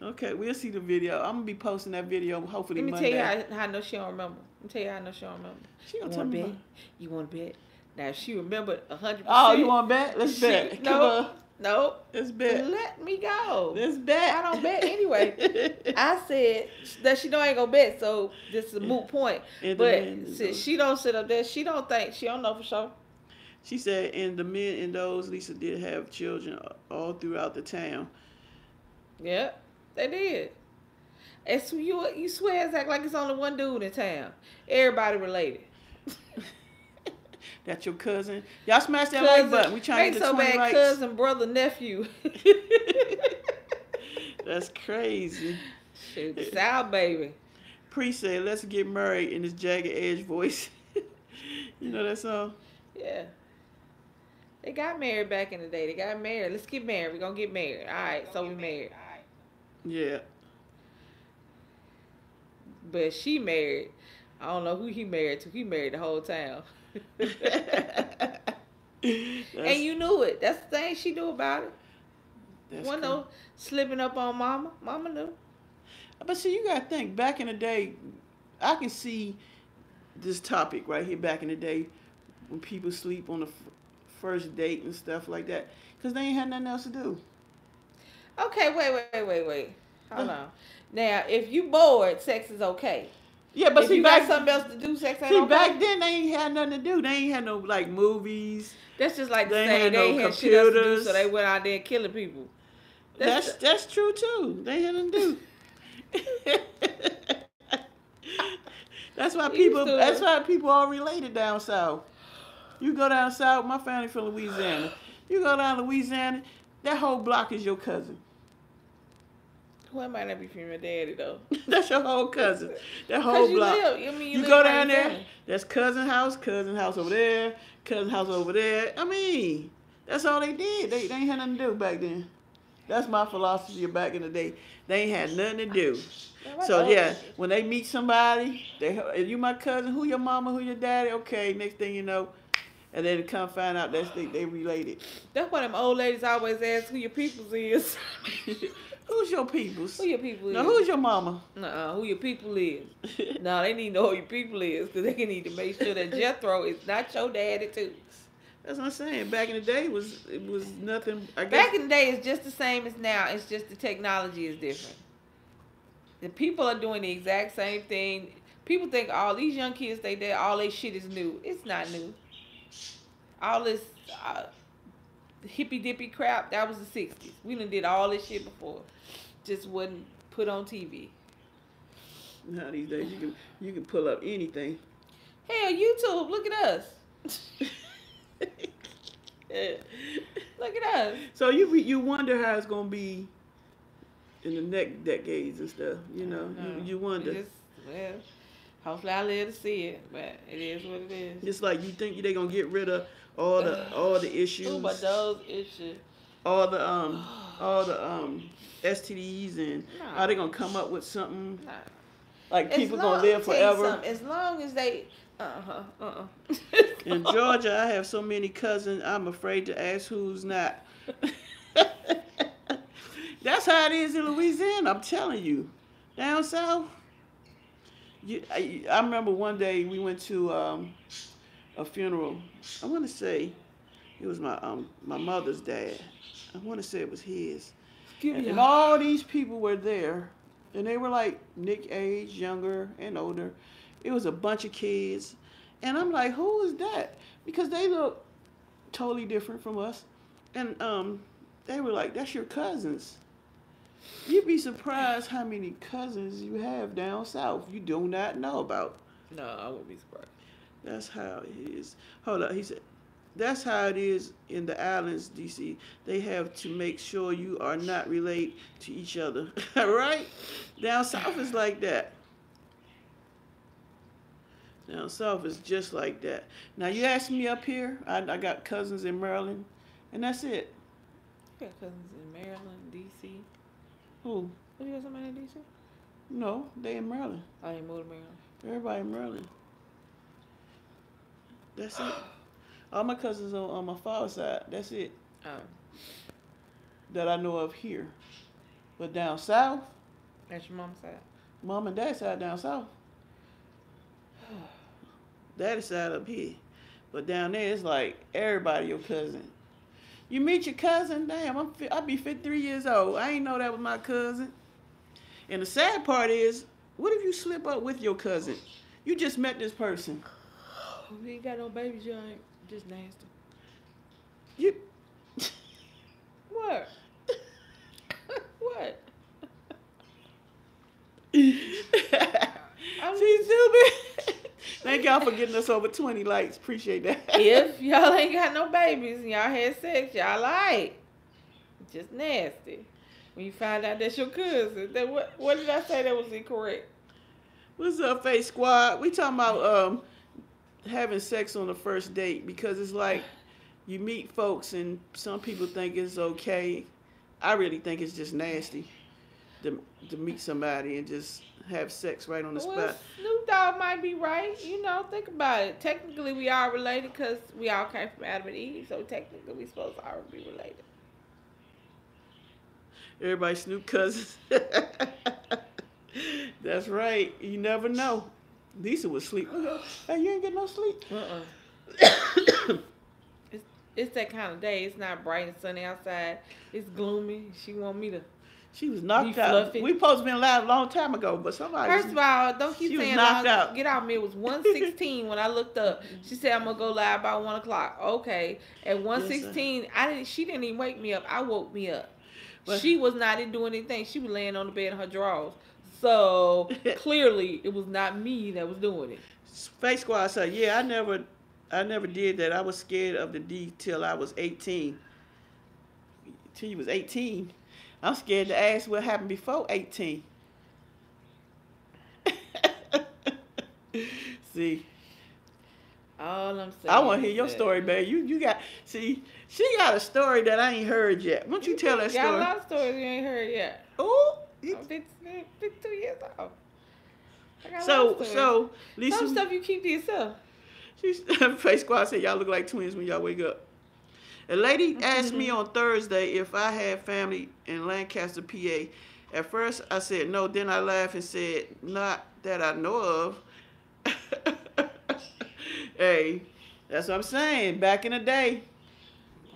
Okay, we'll see the video. I'm going to be posting that video hopefully Let me Monday. tell you how I know she don't remember. Let me tell you how I know she don't remember. She gonna tell me about... You want to bet? Now, if she remembered 100%. Oh, you want to bet? Let's bet. No. Let's bet. Let me go. Let's bet. I don't bet anyway. I said that she know I ain't gonna bet, so this is a moot point. But since she don't sit up there, she don't know for sure. She said, and the men in those, Lisa did have children all throughout the town. Yep, they did. And so you swear it's act like it's only one dude in town. Everybody related. That's your cousin. Y'all smash that like button. We trying to get the 20 likes. Cousin, brother, nephew. That's crazy. Shoot, South baby. Pre said, let's get married in this jagged edge voice. You know that song? Yeah. They got married back in the day. They got married. Let's get married. We're going to get married. All right, so we married. Yeah. But she married. I don't know who he married to. He married the whole town. And you knew it. That's the thing she knew about it. One no slipping up on Mama. Mama knew. But see, you got to think, back in the day, I can see this topic right here back in the day when people sleep on the first date and stuff like that because they ain't had nothing else to do. Okay, wait. Hold on. Now, if you bored, sex is okay. Yeah, but if see, you got something else to do, sex ain't okay. Back then they ain't had nothing to do. They ain't had no like movies. That's just like they saying they ain't had shit else to do, so they went out there killing people. That's true too. They had nothing to do. That's why people all related down south. You go down south, my family from Louisiana. You go down to Louisiana, that whole block is your cousin. Well, it might not be from your daddy though. That's your whole cousin. That whole block. You go down there, that's cousin house over there, cousin house over there. I mean, that's all they did. They ain't had nothing to do back then. That's my philosophy of back in the day. They ain't had nothing to do. So yeah, when they meet somebody, if you my cousin, who your mama, who your daddy, okay, next thing you know, and then come find out they related. That's why them old ladies always ask who your peoples is. Who's your peoples? Who your people is? Now, who's your mama? Who your people is? No, they need to know who your people is because they need to make sure that Jethro is not your daddy too. That's what I'm saying. Back in the day, it was nothing. I guess. Back in the day, it's just the same as now. It's just the technology is different. The people are doing the exact same thing. People think all these young kids, all they shit is new. It's not new. All this hippy dippy crap, that was the 60s. We done did all this shit before. Just wasn't put on TV. Now these days you can pull up anything. Hell, YouTube, look at us. Look at us. So you wonder how it's gonna be in the next decades and stuff. You know, you wonder. Hopefully I live to see it, but it is what it is. It's like you think they gonna get rid of all the issues. Ooh, but those issues. All the STDs and are they gonna come up with something? Nah. Like people gonna live forever. As long as they In Georgia, I have so many cousins. I'm afraid to ask who's not. That's how it is in Louisiana. I'm telling you, down south. I remember one day we went to a funeral. I want to say it was my mother's dad. I want to say it was his. And all these people were there, and they were like Nick age, younger and older. It was a bunch of kids, and I'm like, who is that? Because they look totally different from us, and they were like, that's your cousins. You'd be surprised how many cousins you have down south you do not know about. No, I wouldn't be surprised. That's how it is. Hold up, he said, that's how it is in the islands, DC. They have to make sure you are not related to each other. Right? Down south is like that. Down south is just like that. Now, you asked me up here, I got cousins in Maryland, and that's it. You got cousins in Maryland, D.C.? Who? Oh, you got somebody in D.C.? No, they in Maryland. Oh, they moved to Maryland. Everybody in Maryland. That's it. All my cousins on my father's side. That's it. Oh. That I know of here. But down south. That's your mom's side? Mom and dad's side down south. Daddy's side up here. But down there, it's like everybody your cousin. You meet your cousin? Damn, I'll be 53 years old. I ain't know that was my cousin. And the sad part is, what if you slip up with your cousin? You just met this person. You ain't got no babies, you ain't just nasty. You. What? What? She's stupid. Thank y'all for getting us over 20 likes. Appreciate that. If y'all ain't got no babies and y'all had sex, y'all like just nasty. When you find out that's your cousin, then what did I say that was incorrect? What's up, Face Squad? We talking about having sex on the first date because it's like you meet folks and some people think it's okay. I really think it's just nasty to meet somebody and just have sex right on the spot. Snoop Dogg might be right. You know, think about it. Technically, we are related because we all came from Adam and Eve, so technically we supposed to already be related. Everybody Snoop cousins. That's right. You never know. Lisa was asleep. Hey, you ain't get no sleep? It's that kind of day. It's not bright and sunny outside. It's gloomy. She want me to. She was knocked out. We supposed to be live a long time ago, but somebody. First of all, don't keep saying knocked out. Get off me. It was 1:16 when I looked up. She said I'm gonna go live by 1 o'clock. Okay. At 1:16, she didn't even wake me up. I woke me up. But she was not doing anything. She was laying on the bed in her drawers. So clearly, it was not me that was doing it. Face Squad said, "Yeah, I never did that. I was scared of the D till I was 18. Till you was 18." I'm scared to ask what happened before 18. See. All I'm saying. I want to hear your story, babe. You got, see, she got a story that I ain't heard yet. Why don't you tell that story? Got a lot of stories you ain't heard yet. Oh, I'm 52 years old. So, Lisa, some stuff you keep to yourself. Face Squad said y'all look like twins when y'all wake up. A lady asked me on Thursday if I had family in Lancaster, PA. At first, I said no. Then I laughed and said, not that I know of. Hey, that's what I'm saying. Back in the day,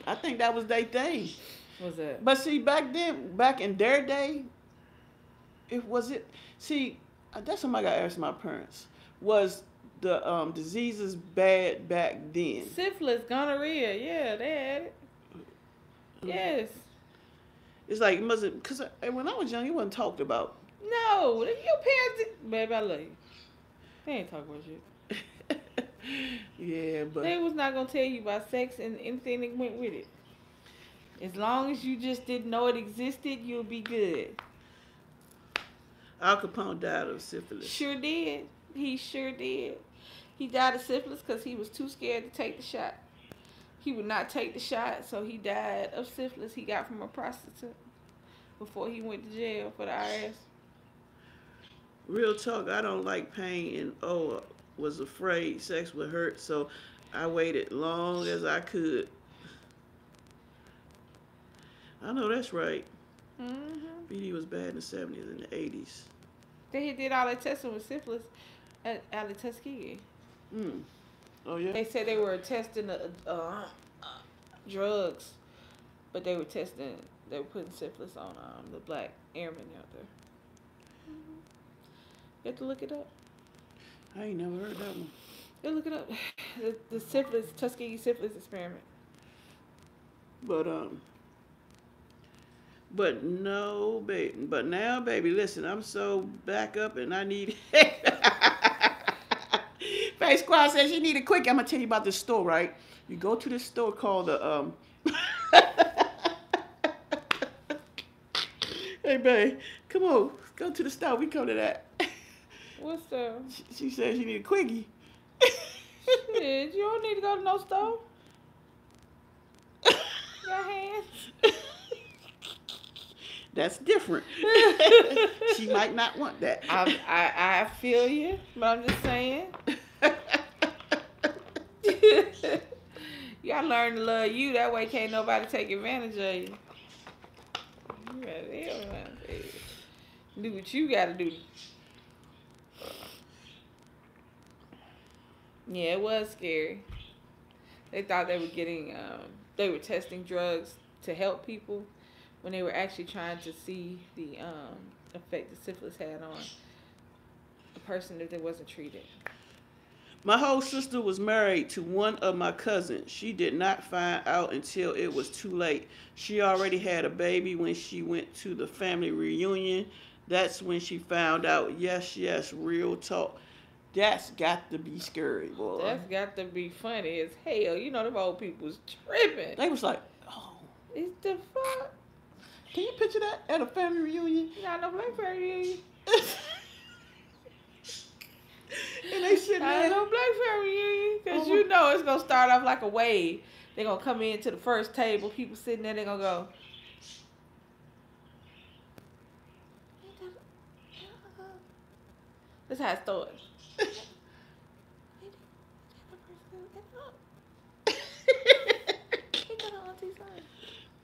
I think that was their thing. What's that? But see, back in their day, see, that's something I got to ask my parents. Was the diseases bad back then? Syphilis, gonorrhea, yeah, they had it. Yes. It's like, it wasn't, because when I was young, it wasn't talked about. No, your parents, baby, I love you. They ain't talking about shit. Yeah, but they was not going to tell you about sex and anything that went with it. As long as you just didn't know it existed, you'll be good. Al Capone died of syphilis. Sure did. He sure did. He died of syphilis because he was too scared to take the shot. He would not take the shot, so he died of syphilis he got from a prostitute before he went to jail for the IRS. Real talk, I don't like pain, and was afraid sex would hurt, so I waited long as I could. I know that's right. Mm-hmm. BD was bad in the 70s and the 80s. They did all that testing with syphilis at Tuskegee. Oh, yeah? They said they were testing the drugs, but they were putting syphilis on the black airmen out there. Mm-hmm. You have to look it up. I ain't never heard that one. You look it up. The syphilis, Tuskegee syphilis experiment. But no, baby. But now, baby, listen, I'm so back up and I need. Face Squad says she need a quick. I'm gonna tell you about this store, right? You go to this store called the Hey, babe, come on, go to the store. We come to that. What's the? She said she need a quickie. Shit, you don't need to go to no store. Your hands. That's different. She might not want that. I feel you, but I'm just saying. You gotta learn to love you. That way can't nobody take advantage of you. You gotta do what you gotta do. Yeah, it was scary. They thought they were they were testing drugs to help people when they were actually trying to see the effect the syphilis had on a person if they wasn't treated. My whole sister was married to one of my cousins. She did not find out until it was too late. She already had a baby when she went to the family reunion. That's when she found out. Yes, real talk. That's got to be scary, boy. That's got to be funny as hell. You know, them old people's tripping. They was like, oh. It's the fuck. Can you picture that at a family reunion? Not no black family reunion. And they sitting there. Not no black family reunion. Because you know it's going to start off like a wave. They're going to come into the first table. People sitting there, they're going to go. That's how it starts.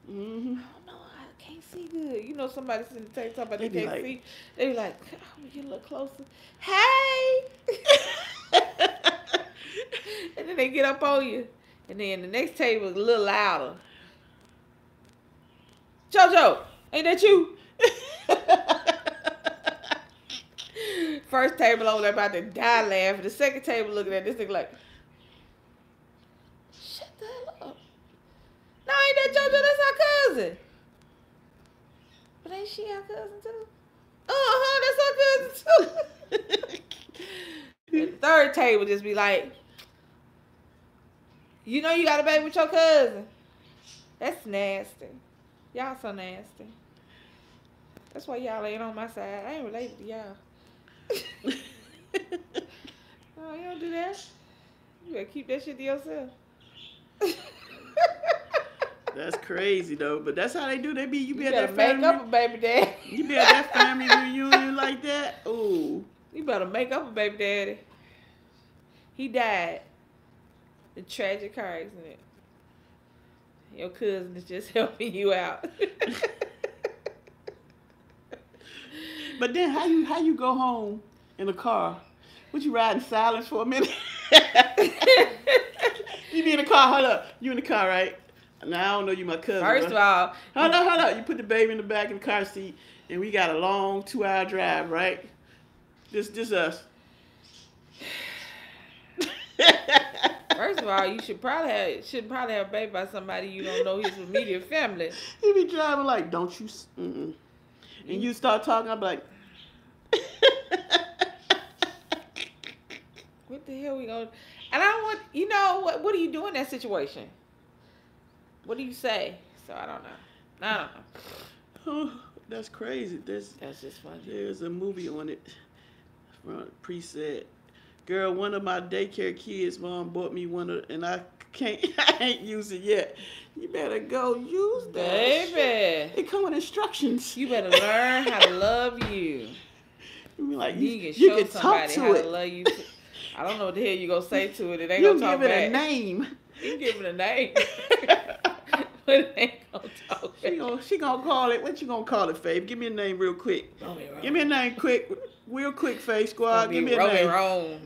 Mm-hmm. I don't know, I can't see good. You know, somebody sitting at the table talking about they They be can't like, see. They be like, I'm gonna get a little closer. Hey! And then they get up on you. And then the next table is a little louder. JoJo, ain't that you? First table over there about to die laughing. The second table looking at this thing like, shut the hell up. No, ain't that JoJo? That's our cousin. But ain't she our cousin too? That's our cousin too. The third table just be like, you know you got a baby with your cousin. That's nasty. Y'all so nasty. That's why y'all ain't on my side. I ain't related to y'all. Oh, you don't do that. You better keep that shit to yourself. That's crazy though, but that's how they do. You be at better that make family. up a baby daddy. You be at that family reunion like that. Ooh. You better make up a baby daddy. He died in a tragic car accident. Your cousin is just helping you out. But then how you go home in the car? Would you ride in silence for a minute? You be in the car, hold up. You in the car, right? Now I don't know you my cousin. First of all, hold up. You put the baby in the back of the car seat and we got a long 2-hour drive, right? Just us. First of all, you shouldn't probably have a baby by somebody you don't know his immediate family. You be driving like, don't you? Mm-mm. And you start talking, I'm like, what the hell we going? And I don't want, you know what do you do in that situation? What do you say? So I don't know. Oh, that's crazy. That's just funny. There's a movie on it from PRISSYP. Girl, one of my daycare kids' mom bought me one of, and I can't, I ain't used it yet. You better go use that. Baby. It come with instructions. You better learn how to love you. You mean like you you can show can somebody talk how to to it. love you. I don't know what the hell you gonna say to it. It ain't You gonna talk give it back. a name. You give it a name. But it ain't gonna talk back. She gonna call it. What you gonna call it, Faith? Give me a name real quick. Give me a name quick, real quick, Faith Squad. Give me a name. Rome.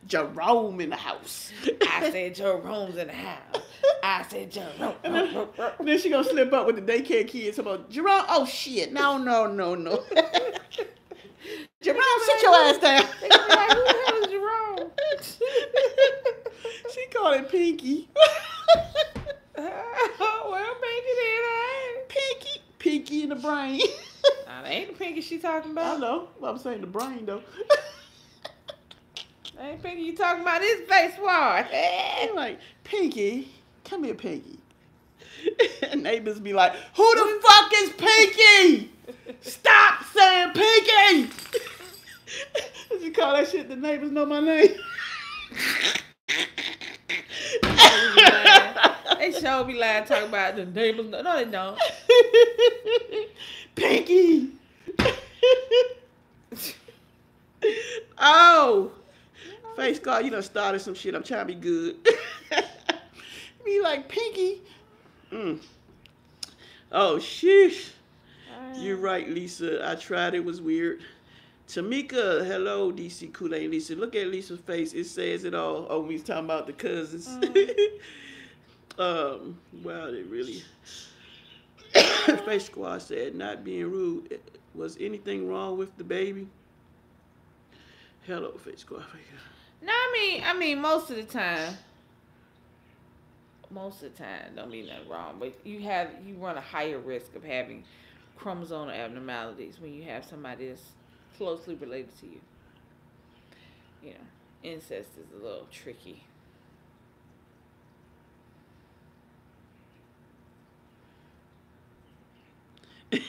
Jerome in the house. I said Jerome's in the house. I said Jerome. And then she gonna slip up with the daycare kids about Jerome. Oh shit! No. Jerome, sit your ass down. They gonna be like, who the hell is Jerome? She called it Pinky. Well, Pinky did, Pinky in the brain. That ain't the Pinky she talking about. I know. I'm saying the brain though. That ain't Pinky you talking about. This face ward. I'm like, Pinky, come here, Pinky. And neighbors be like, who the fuck is Pinky? Stop saying Pinky. You call that shit the neighbors know my name? They sure be lying talking about the neighbors. No, they don't. Pinky. Oh. Face God, you done started some shit. I'm trying to be good. Be like, Pinky. Oh, sheesh. You're right, Lisa. I tried. It was weird. Tamika, hello, DC KOOLAID Lisa. Look at Lisa's face. It says it all. Oh, we was talking about the cousins. Wow, they really. Face Squad said, not being rude. Was anything wrong with the baby? Hello, Face Squad. No, I mean, most of the time, don't mean nothing wrong, but you run a higher risk of having chromosomal abnormalities when you have somebody that's closely related to you. You know, incest is a little tricky.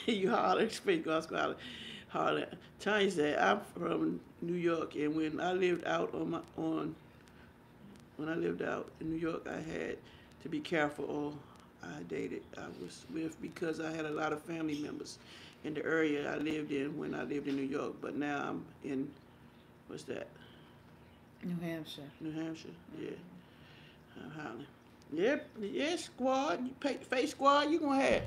You holler, Face Squad holler. Tanya said, I'm from New York, and when I lived out in New York, I had to be careful all I was with because I had a lot of family members in the area I lived in when I lived in New York. But now I'm in, what's that? New Hampshire. New Hampshire, yeah. I'm hollering. Yep, yeah, Squad. Face Squad, you gonna have.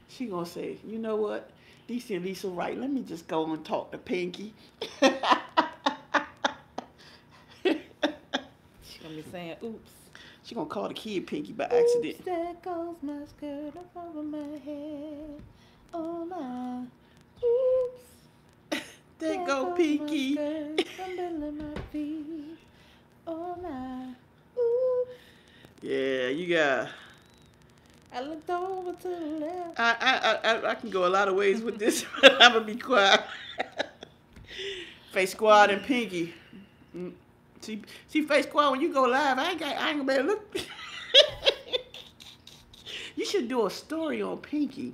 She gonna say, you know what? DC and Lisa right. Let me just go and talk to Pinky. She gonna be saying, oops. She gonna call the kid Pinky by accident. Oops, there goes my skirt up over my head. Oh my. Oops. There go Pinky. My skirt under my feet. Oh my. Oops. Yeah, you got. I looked over to the left. I can go a lot of ways with this, but I'm gonna be quiet. Face Squad and Pinky. See, Face Squad, when you go live, I ain't gonna be able to look. You should do a story on Pinky.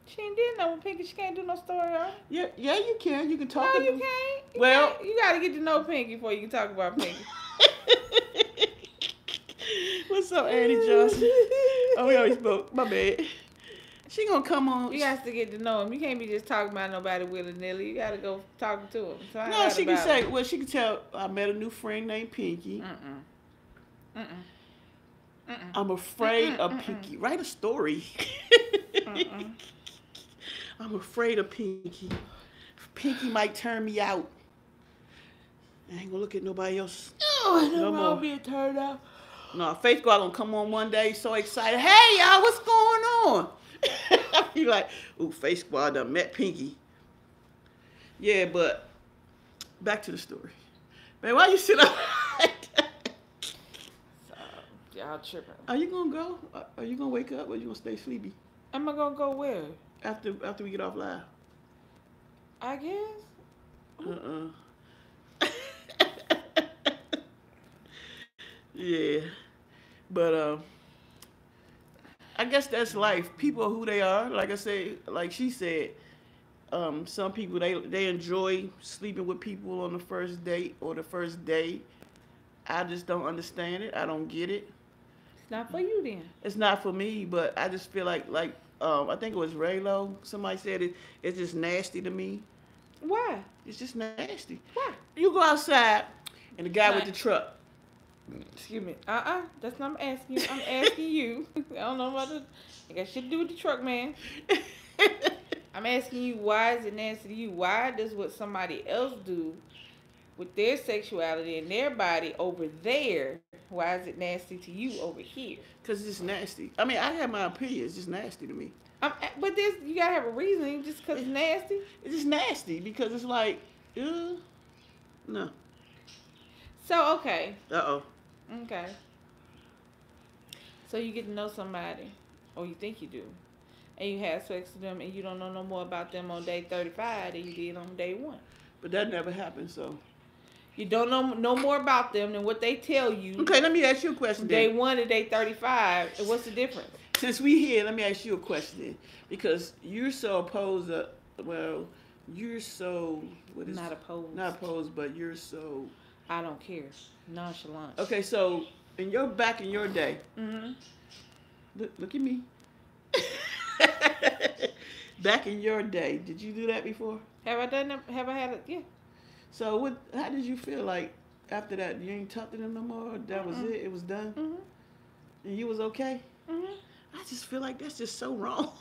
She ain't did no Pinky. She can't do no story on. Yeah, you can. You can talk. No, you can't. You gotta get to know Pinky before you can talk about Pinky. What's up, Annie Johnson? Oh, we already spoke. My bad. She gonna come on. You got to get to know him. You can't be just talking about nobody willy-nilly. You gotta go talking to him. No, she can say. Well, she can tell. I met a new friend named Pinky. I'm afraid of Pinky. Write a story. I'm afraid of Pinky. Pinky might turn me out. I ain't gonna look at nobody else. No more being turned out. No, Faith Squad gonna come on one day so excited. Hey y'all, what's going on? You like, ooh, Faith Squad done met Pinky. Yeah, but back to the story. Man, why you sit up? Y'all tripping. Are you gonna go? Are you gonna wake up or you gonna stay sleepy? Am I gonna go where? After we get off live. I guess. Yeah, but I guess that's life. People are who they are. Like I say, like she said, some people they enjoy sleeping with people on the first date or the first day. I just don't understand it. I don't get it. It's not for you then. It's not for me, but I just feel like I think it was Raylo. Somebody said it's just nasty to me. Why? It's just nasty. Why? You go outside and the guy with Right. the truck. Excuse me. That's not I'm asking you. I'm asking you. I don't know about the. I got shit to do with the truck, man. I'm asking you, why is it nasty to you? Why does what somebody else do with their sexuality and their body over there, why is it nasty to you over here? Because it's just nasty. I mean, I have my opinion. It's just nasty to me. But you gotta have a reason. Just because it's nasty. It's just nasty because it's like, no. So okay. Uh-oh. Okay. So you get to know somebody, or you think you do, and you have sex with them, and you don't know no more about them on day 35 than you did on day 1. But that never happened, so. You don't know no more about them than what they tell you. Okay, let me ask you a question Day then. 1 to day 35, and what's the difference? Since we here, let me ask you a question then. Because you're so opposed to, well, you're so, what is Not opposed. Not opposed, but you're so. I don't care. Nonchalant. Okay, so back in your day, Mm-hmm. look at me. Back in your day, did you do that before? Have I done that? Have I had it? Yeah. So how did you feel like after that? You ain't talked to them no more? That was it? It was done? Mm-hmm. And you was okay? Mm-hmm. I just feel like that's just so wrong.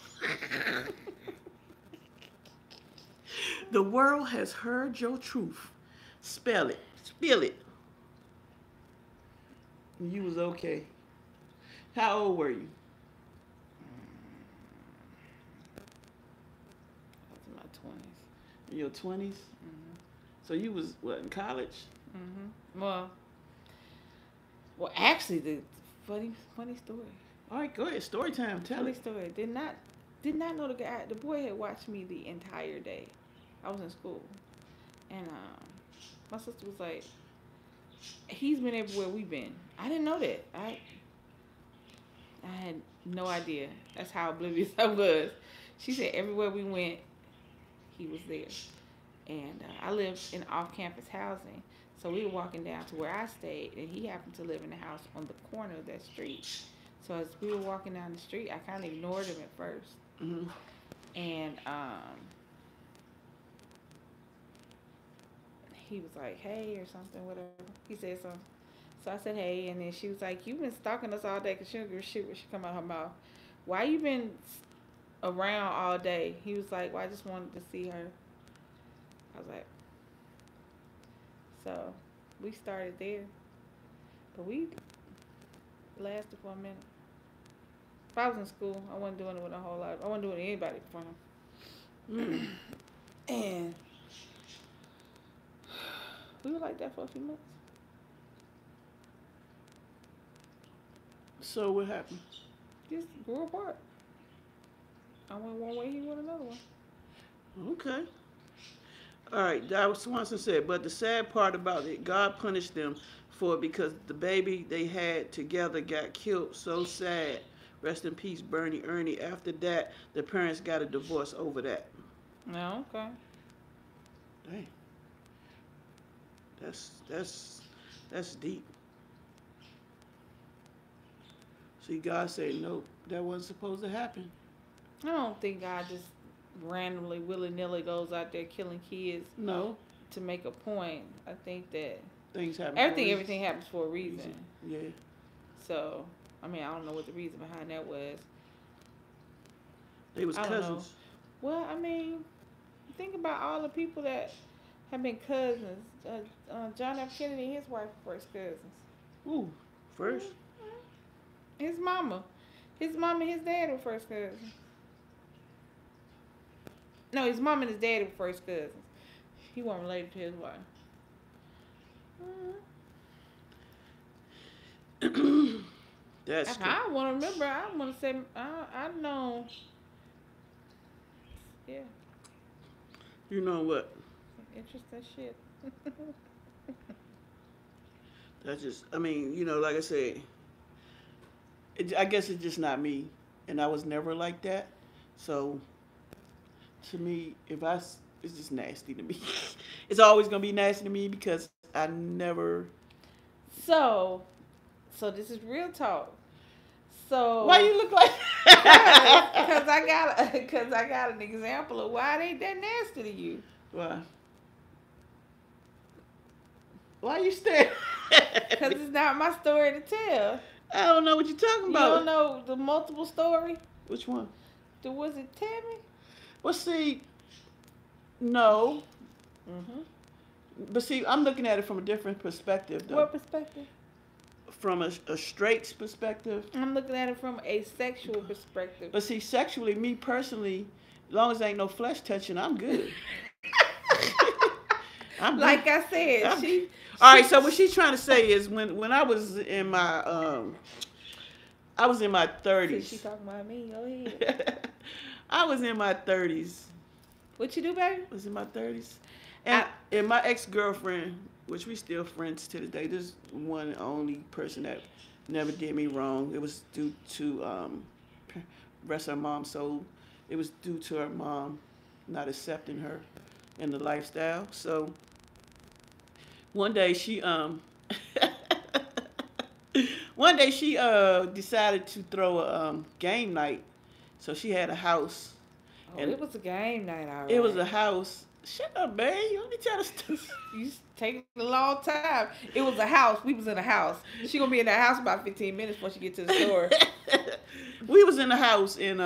The world has heard your truth. Spell it. Spill it. And you was okay. How old were you? I was in my 20s. In your 20s? Mm-hmm. So you was, what, in college? Mm-hmm. Well, actually, the funny story. All right, go ahead. Story time. Tell Funny it. story. Did not know the boy had watched me the entire day. I was in school, and my sister was like, "He's been everywhere we've been." I didn't know that. I had no idea. That's how oblivious I was. She said everywhere we went, he was there. And I lived in off-campus housing, so we were walking down to where I stayed, and he happened to live in the house on the corner of that street. So as we were walking down the street, I kind of ignored him at first. Mm-hmm. And he was like, "Hey," or something, whatever. He said something. So I said, "Hey," and then she was like, "You've been stalking us all day," because she don't give a shit what she come out her mouth. "Why you been around all day?" He was like, "Well, I just wanted to see her." I was like, so we started there, but we lasted for a minute. If I was in school, I wasn't doing it with a whole lot. I wasn't doing it with anybody for him. And we were like that for a few months. So what happened? Just grew apart. I went one way, he went another one. Okay. All right, Dr. Swanson said, but the sad part about it, God punished them for it because the baby they had together got killed. So sad. Rest in peace, Bernie Ernie. After that, the parents got a divorce over that. No, okay. Dang. That's deep. See, God said, nope, that wasn't supposed to happen. I don't think God just randomly, willy-nilly goes out there killing kids. No. To make a point. I think that things happen. everything happens for a reason. Yeah. So, I mean, I don't know what the reason behind that was. They was I don't know. cousins. Well, I mean, think about all the people that have been cousins. John F. Kennedy and his wife were first cousins. Ooh, first? His mama and his dad were first cousins. No, his mom and his dad were first cousins. He wasn't related to his wife. That's I want to remember. I want to say, I know. Yeah. You know what? Interesting shit. That's just, I mean, you know, like I said, I guess it's just not me. And I was never like that. So to me, it's just nasty to me. It's always gonna be nasty to me because I never. So this is real talk. So Why you look like? Because I got an example of why it ain't that nasty to you. Why? Why you staring? Because it's not my story to tell. I don't know what you're talking about. You don't know the multiple story? Which one? Was it Tammy? Well, see, no. But see, I'm looking at it from a different perspective, though. What perspective? From a straight perspective. I'm looking at it from a sexual perspective. But see, sexually, me personally, as long as there ain't no flesh touching, I'm good. I'm good. Like I said, all right. So what she's trying to say is when I was in my I was in my 30s. She talking about me. Go ahead. I was in my 30s. What you do, baby? I was in my 30s. And my ex-girlfriend, which we still friends to this day, this is one and only person that never did me wrong. It was due to rest her mom's soul. It was due to her mom not accepting her in the lifestyle. So one day she decided to throw a game night. So she had a house. Oh, and it was a game night already. It was a house. Shut up, babe. Let me tell the story. You taking a long time. It was a house. We was in a house. She gonna be in that house about 15 minutes before she get to the store. We was in the house and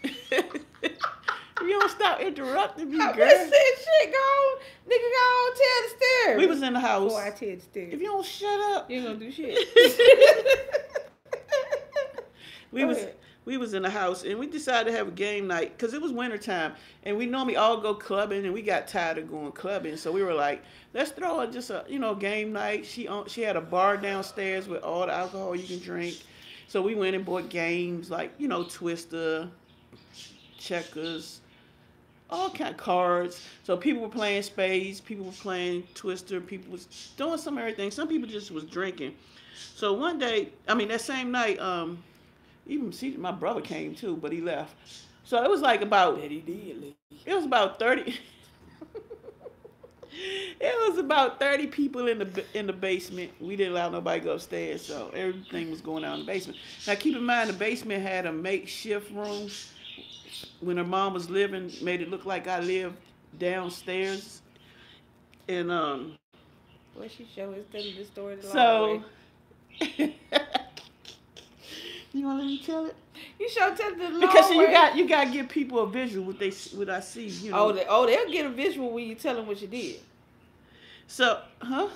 you don't stop interrupting me, girl. Listen, shit, go, nigga, go on, tell the story. We was in the house. Before I tell the story. If you don't shut up, you ain't gonna do shit. We was in the house and we decided to have a game night because it was wintertime and we normally all go clubbing and we got tired of going clubbing, so we were like, let's throw just a game night. She had a bar downstairs with all the alcohol you can drink, so we went and bought games like Twister, checkers, all kind of cards. So people were playing spades, people were playing Twister, people was doing some everything. Some people just was drinking. So one day, that same night, my brother came too, but he left. So it was like about. That he did leave. It was about 30. It was about 30 people in the basement. We didn't allow nobody to go upstairs, so everything was going on in the basement. Now keep in mind, the basement had a makeshift room. When her mom was living, made it look like I lived downstairs. And Well, she showed us the story the long way. You want to let me tell it? You should tell the long because way. you got to give people a visual what I see. They'll get a visual when you tell them what you did. So, huh?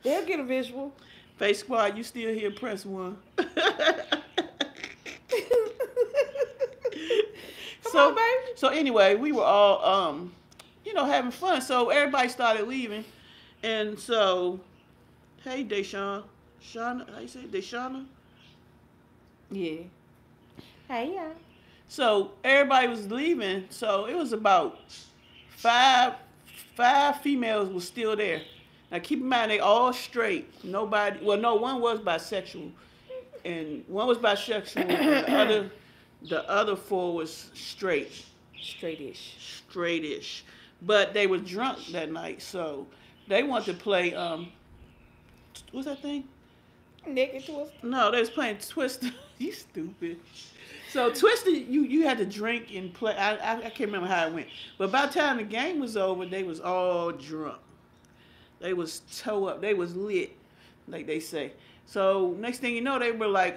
They'll get a visual. Face Squad, you still here? Press 1. Come on, baby. So anyway, we were all having fun. So everybody started leaving, and so. Hey, Deshawn. Shauna, how you say it? Deshauna? Yeah. Hey, yeah. So everybody was leaving. So it was about five females was still there. Now keep in mind, they all straight. Nobody. Well, no, one was bisexual, and one was bisexual. And the other 4 was straight. Straightish. But they were drunk that night, so they wanted to play. What's that thing? Naked Twister. No, they was playing Twister. You stupid. So Twister, you had to drink and play. I can't remember how it went. But by the time the game was over, they was all drunk. They was toe up. They was lit, like they say. So next thing you know, they were like,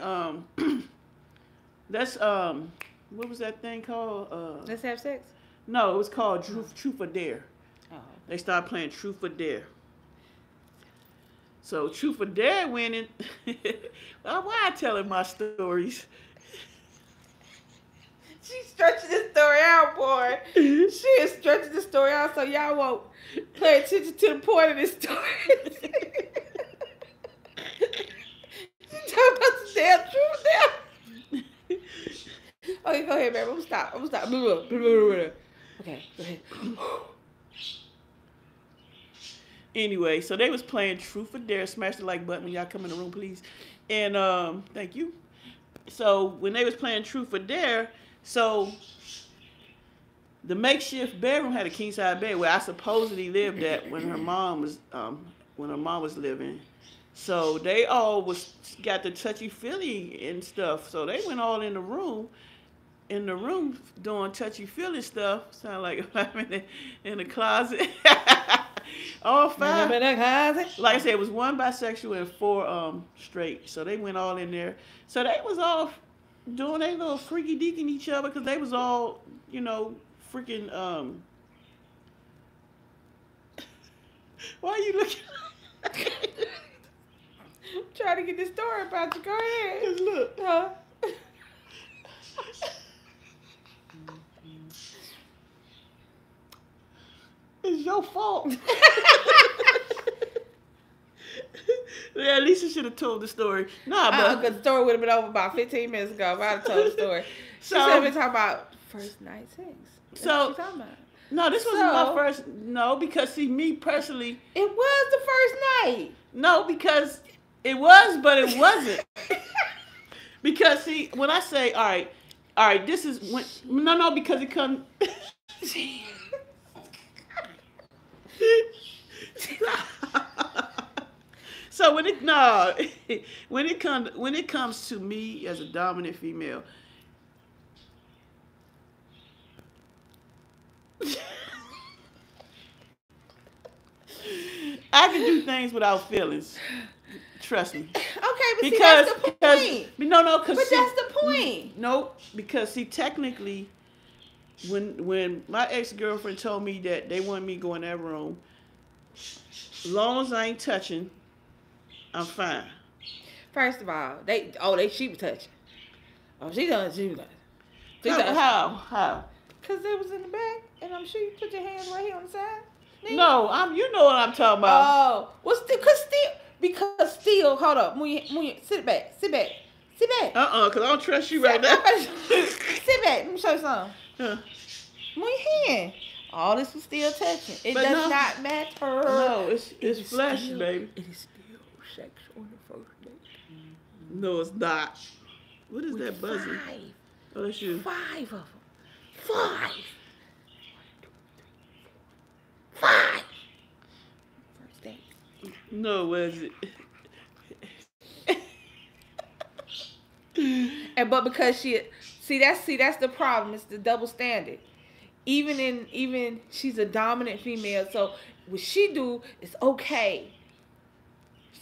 that's what was that thing called? Let's have sex. No, it was called Truth or Dare. Oh. They started playing Truth or Dare. So Truth or Dare winning. Why I telling my stories? She stretching this story out, boy. She is stretching the story out so y'all won't pay attention to the point of this story. She talking about the damn truth now. Okay, go ahead, baby. I'm gonna stop. Okay, go ahead. Anyway, so they was playing Truth or Dare. Smash the like button when y'all come in the room, please. And thank you. so when they was playing Truth or Dare, so the makeshift bedroom had a king size bed where I supposedly lived at when her mom was living. So they all got the touchy feely and stuff. So they went all in the room doing touchy feely stuff. Sound like I'm in the closet. All five. Like I said, it was 1 bisexual and 4 straight. So they went all in there. So they was all doing their little freaky deaking each other because they was all, freaking why are you looking? I'm trying to get this story about you. Go ahead. Just look. Huh? It's your fault. Yeah, Lisa should have told the story. Nah, but because the story would have been over about 15 minutes ago if I'd have told the story. She said we talking about first night sex. That's what she talking about. No, this wasn't my first. No, because see, me personally, it was the first night. No, because it was, but it wasn't. Because see, when I say, all right, this is when no, because it comes. So when it comes to me as a dominant female, I can do things without feelings. Trust me. Okay, but see, that's the point. But that's the point. No, because see, technically, when my ex-girlfriend told me that they wanted me to go in that room, as long as I ain't touching, I'm fine. First of all, she was touching. Oh, she was touching. How? Because it was in the back, and I'm sure you put your hands right here on the side. No, you know what I'm talking about. Oh, well, because still, hold up, sit back. Because I don't trust you right now. Sit back, let me show you something. Move your hand. All this was still touching. It does not matter. No, it's flesh, baby. It is still sex on the first date. No, it's not. What is that buzzing? 5. Oh, that's you. 5 of them. 5. 5. First date. No, was it? But because that's the problem. It's the double standard. Even she's a dominant female, so what she do is okay.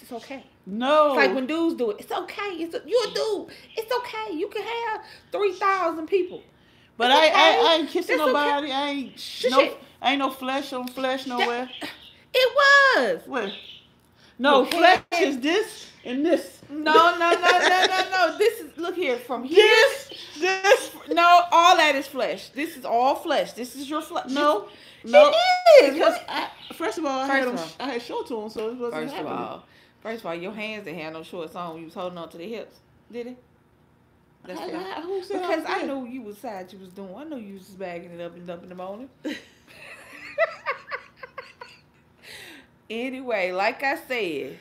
It's okay. No. It's like when dudes do it. It's okay. You're a dude. It's okay. You can have 3,000 people. But I ain't kissing nobody. Okay. I ain't no flesh on flesh nowhere. It was. Where? No, flesh is this and this. No. This is, look here, from here. This. No, all that is flesh. This is all flesh. This is your flesh. No. It is. Because first of all, I had shorts on, so it wasn't happening. First of all, your hands didn't have no shorts on when you was holding on to the hips, did it? That's who said because I know you was sad you was doing. I know you was bagging it up and up in the morning. Anyway, like I said,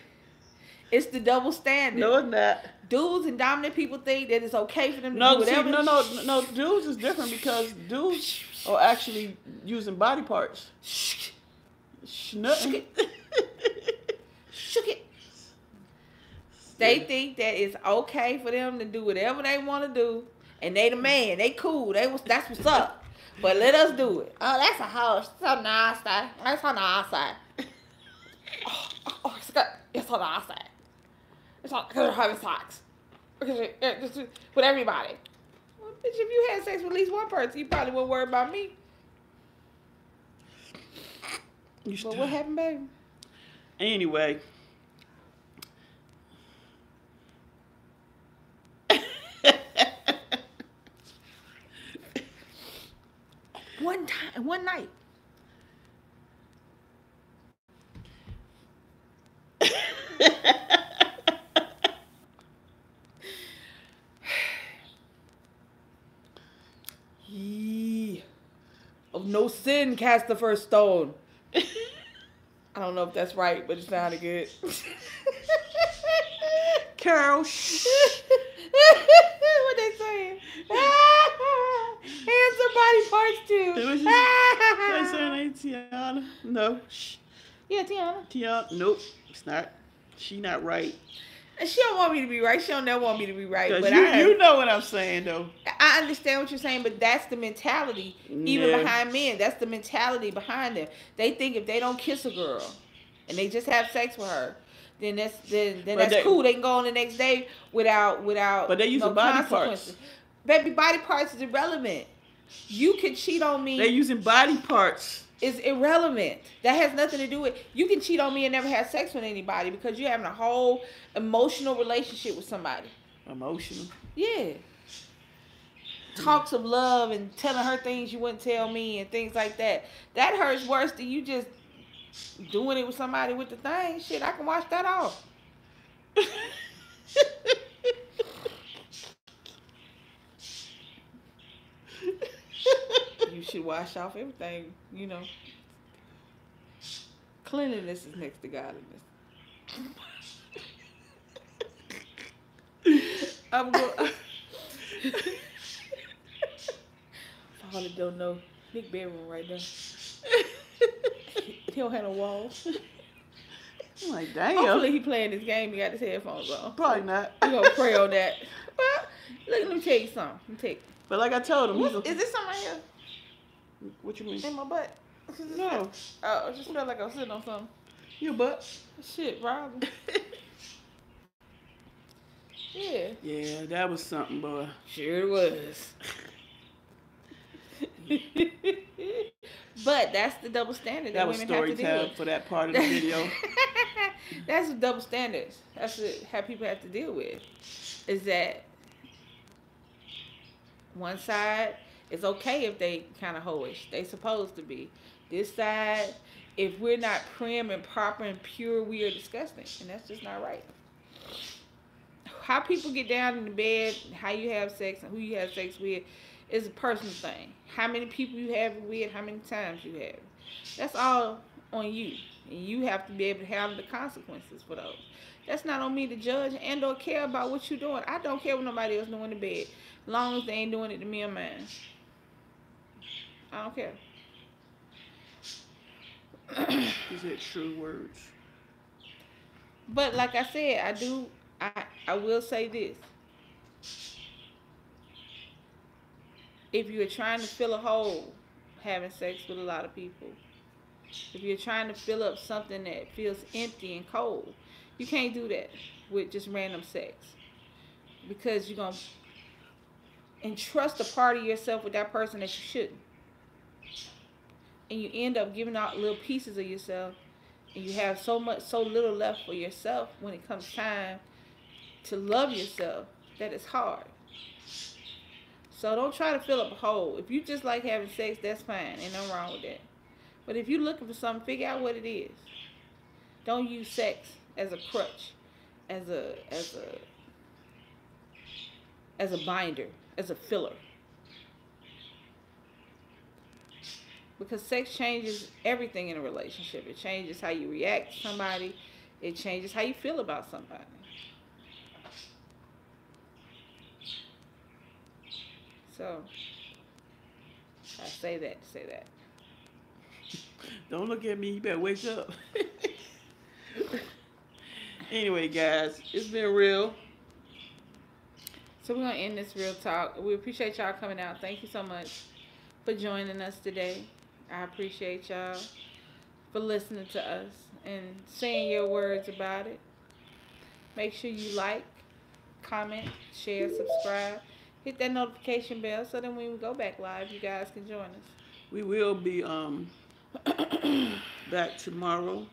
it's the double standard. No, it's not. Dudes and dominant people think that it's okay for them to do whatever. No. Dudes is different because dudes are actually using body parts. Shook it. They think that it's okay for them to do whatever they want to do, and they the man. They cool. That's what's up. But let us do it. Oh, that's a house. So nice. That's on the outside. It's on the outside. It's on having sex with everybody. Well, bitch, if you had sex with at least one person, you probably wouldn't worry about me. But what happened, baby? Anyway. One night. Of no sin cast the first stone. I don't know if that's right, but it sounded good. Carol, saying? Hands are body parts too. They saying ain't Tiana? No. Shh. Yeah, Tiana. Tiana? Nope. It's not. She not right. She don't want me to be right. She don't never want me to be right. But you know what I'm saying, though. I understand what you're saying, but that's the mentality, even behind men. That's the mentality behind them. They think if they don't kiss a girl and they just have sex with her, then that's cool. They can go on the next day without. But they using body parts. Baby, body parts is irrelevant. You can cheat on me. They're using body parts. It's irrelevant. That has nothing to do with. You can cheat on me and never have sex with anybody because you're having a whole emotional relationship with somebody. Emotional? Yeah. Talks of love and telling her things you wouldn't tell me and things like that. That hurts worse than you just doing it with somebody with the thing. Shit, I can wash that off. You should wash off everything, you know. Cleanliness is next to godliness. I'm going. For all that don't know, Nick bedroom right there. He don't have no walls. I'm like, damn. Hopefully he playing this game. He got his headphones on. Probably not. We gonna pray on that. Well, look, let me tell you something. But like I told him, is this something right here? What you mean? In my butt. No. Oh, it just felt like I was sitting on something. Your butt? Shit, probably. Yeah. Yeah, that was something, boy. Sure it was. But that's the double standard that women have to deal with. That was story time for that part of the video. That's the double standards. That's how people have to deal with. Is that one side, it's okay if they kind of hoish. They supposed to be. This side, if we're not prim and proper and pure, we are disgusting. And that's just not right. How people get down in the bed, how you have sex, and who you have sex with is a personal thing. How many people you have it with, how many times you have it. That's all on you. And you have to be able to handle the consequences for those. That's not on me to judge and or care about what you're doing. I don't care what nobody else doing in the bed. As long as they ain't doing it to me or mine. I don't care. These are true words. But like I said, I will say this. If you're trying to fill a hole having sex with a lot of people, if you're trying to fill up something that feels empty and cold, you can't do that with just random sex. Because you're going to entrust a part of yourself with that person that you shouldn't. And you end up giving out little pieces of yourself, and you have so little left for yourself when it comes time to love yourself that it's hard. So don't try to fill up a hole. If you just like having sex, that's fine. Ain't nothing wrong with that. But if you're looking for something, figure out what it is. Don't use sex as a crutch, as a binder, as a filler. Because sex changes everything in a relationship. It changes how you react to somebody. It changes how you feel about somebody. So, I say that to say that. Don't look at me. You better wake up. Anyway, guys, it's been real. So we're going to end this real talk. We appreciate y'all coming out. Thank you so much for joining us today. I appreciate y'all for listening to us and saying your words about it. Make sure you like, comment, share, subscribe. Hit that notification bell so that when we go back live, you guys can join us. We will be back tomorrow.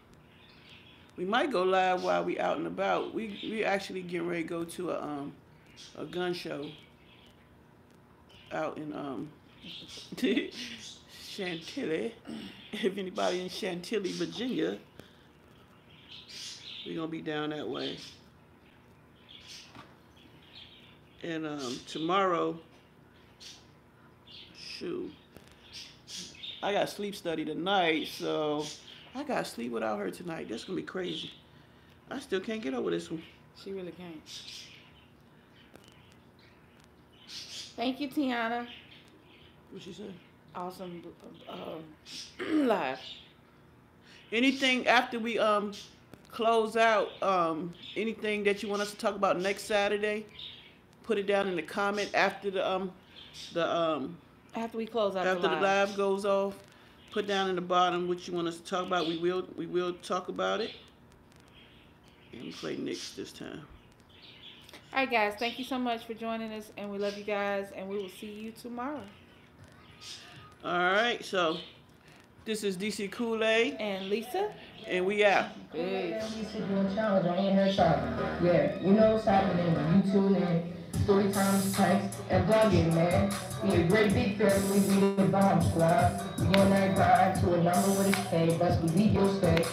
We might go live while we out and about. We actually getting ready to go to a gun show out in Chantilly. If anybody in Chantilly, Virginia, we're gonna be down that way. And tomorrow, shoot, I got sleep study tonight, so I got to sleep without her tonight. That's gonna be crazy. I still can't get over this one. She really can't. Thank you, Tiana. What she said? Awesome live. Anything after we close out? Anything that you want us to talk about next Saturday? Put it down in the comment after the after we close out after the live. the live goes off. Put down in the bottom what you want us to talk about. We will talk about it. And we play Knicks this time. All right, guys. Thank you so much for joining us, and we love you guys, and we will see you tomorrow. All right, so this is DC KOOLAID and Lisa, and we out. Yeah, you know what's happening when you tune in. Story times, tanks, and blogging, man. We a great big family, we the bomb squad. We on that grind to a number with a K, best believe you'll stay.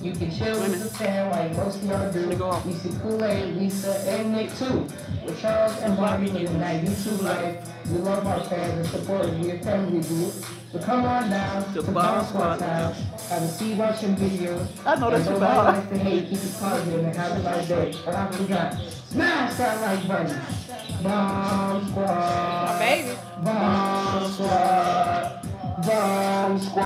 You can chill with the fam like most of y'all do. We see KOOLAID, Lisa, and Nick too. With Charles and Bobby living that YouTube life. We love our fans and support your family group. So come on down to Bomb Squad House. Have a see watching video. I know that's about. Nobody likes to hate, keep it positive and have a nice day. But I forgot. Smash that like button. Bomb Squad. My baby. Bomb Squad. Bomb Squad.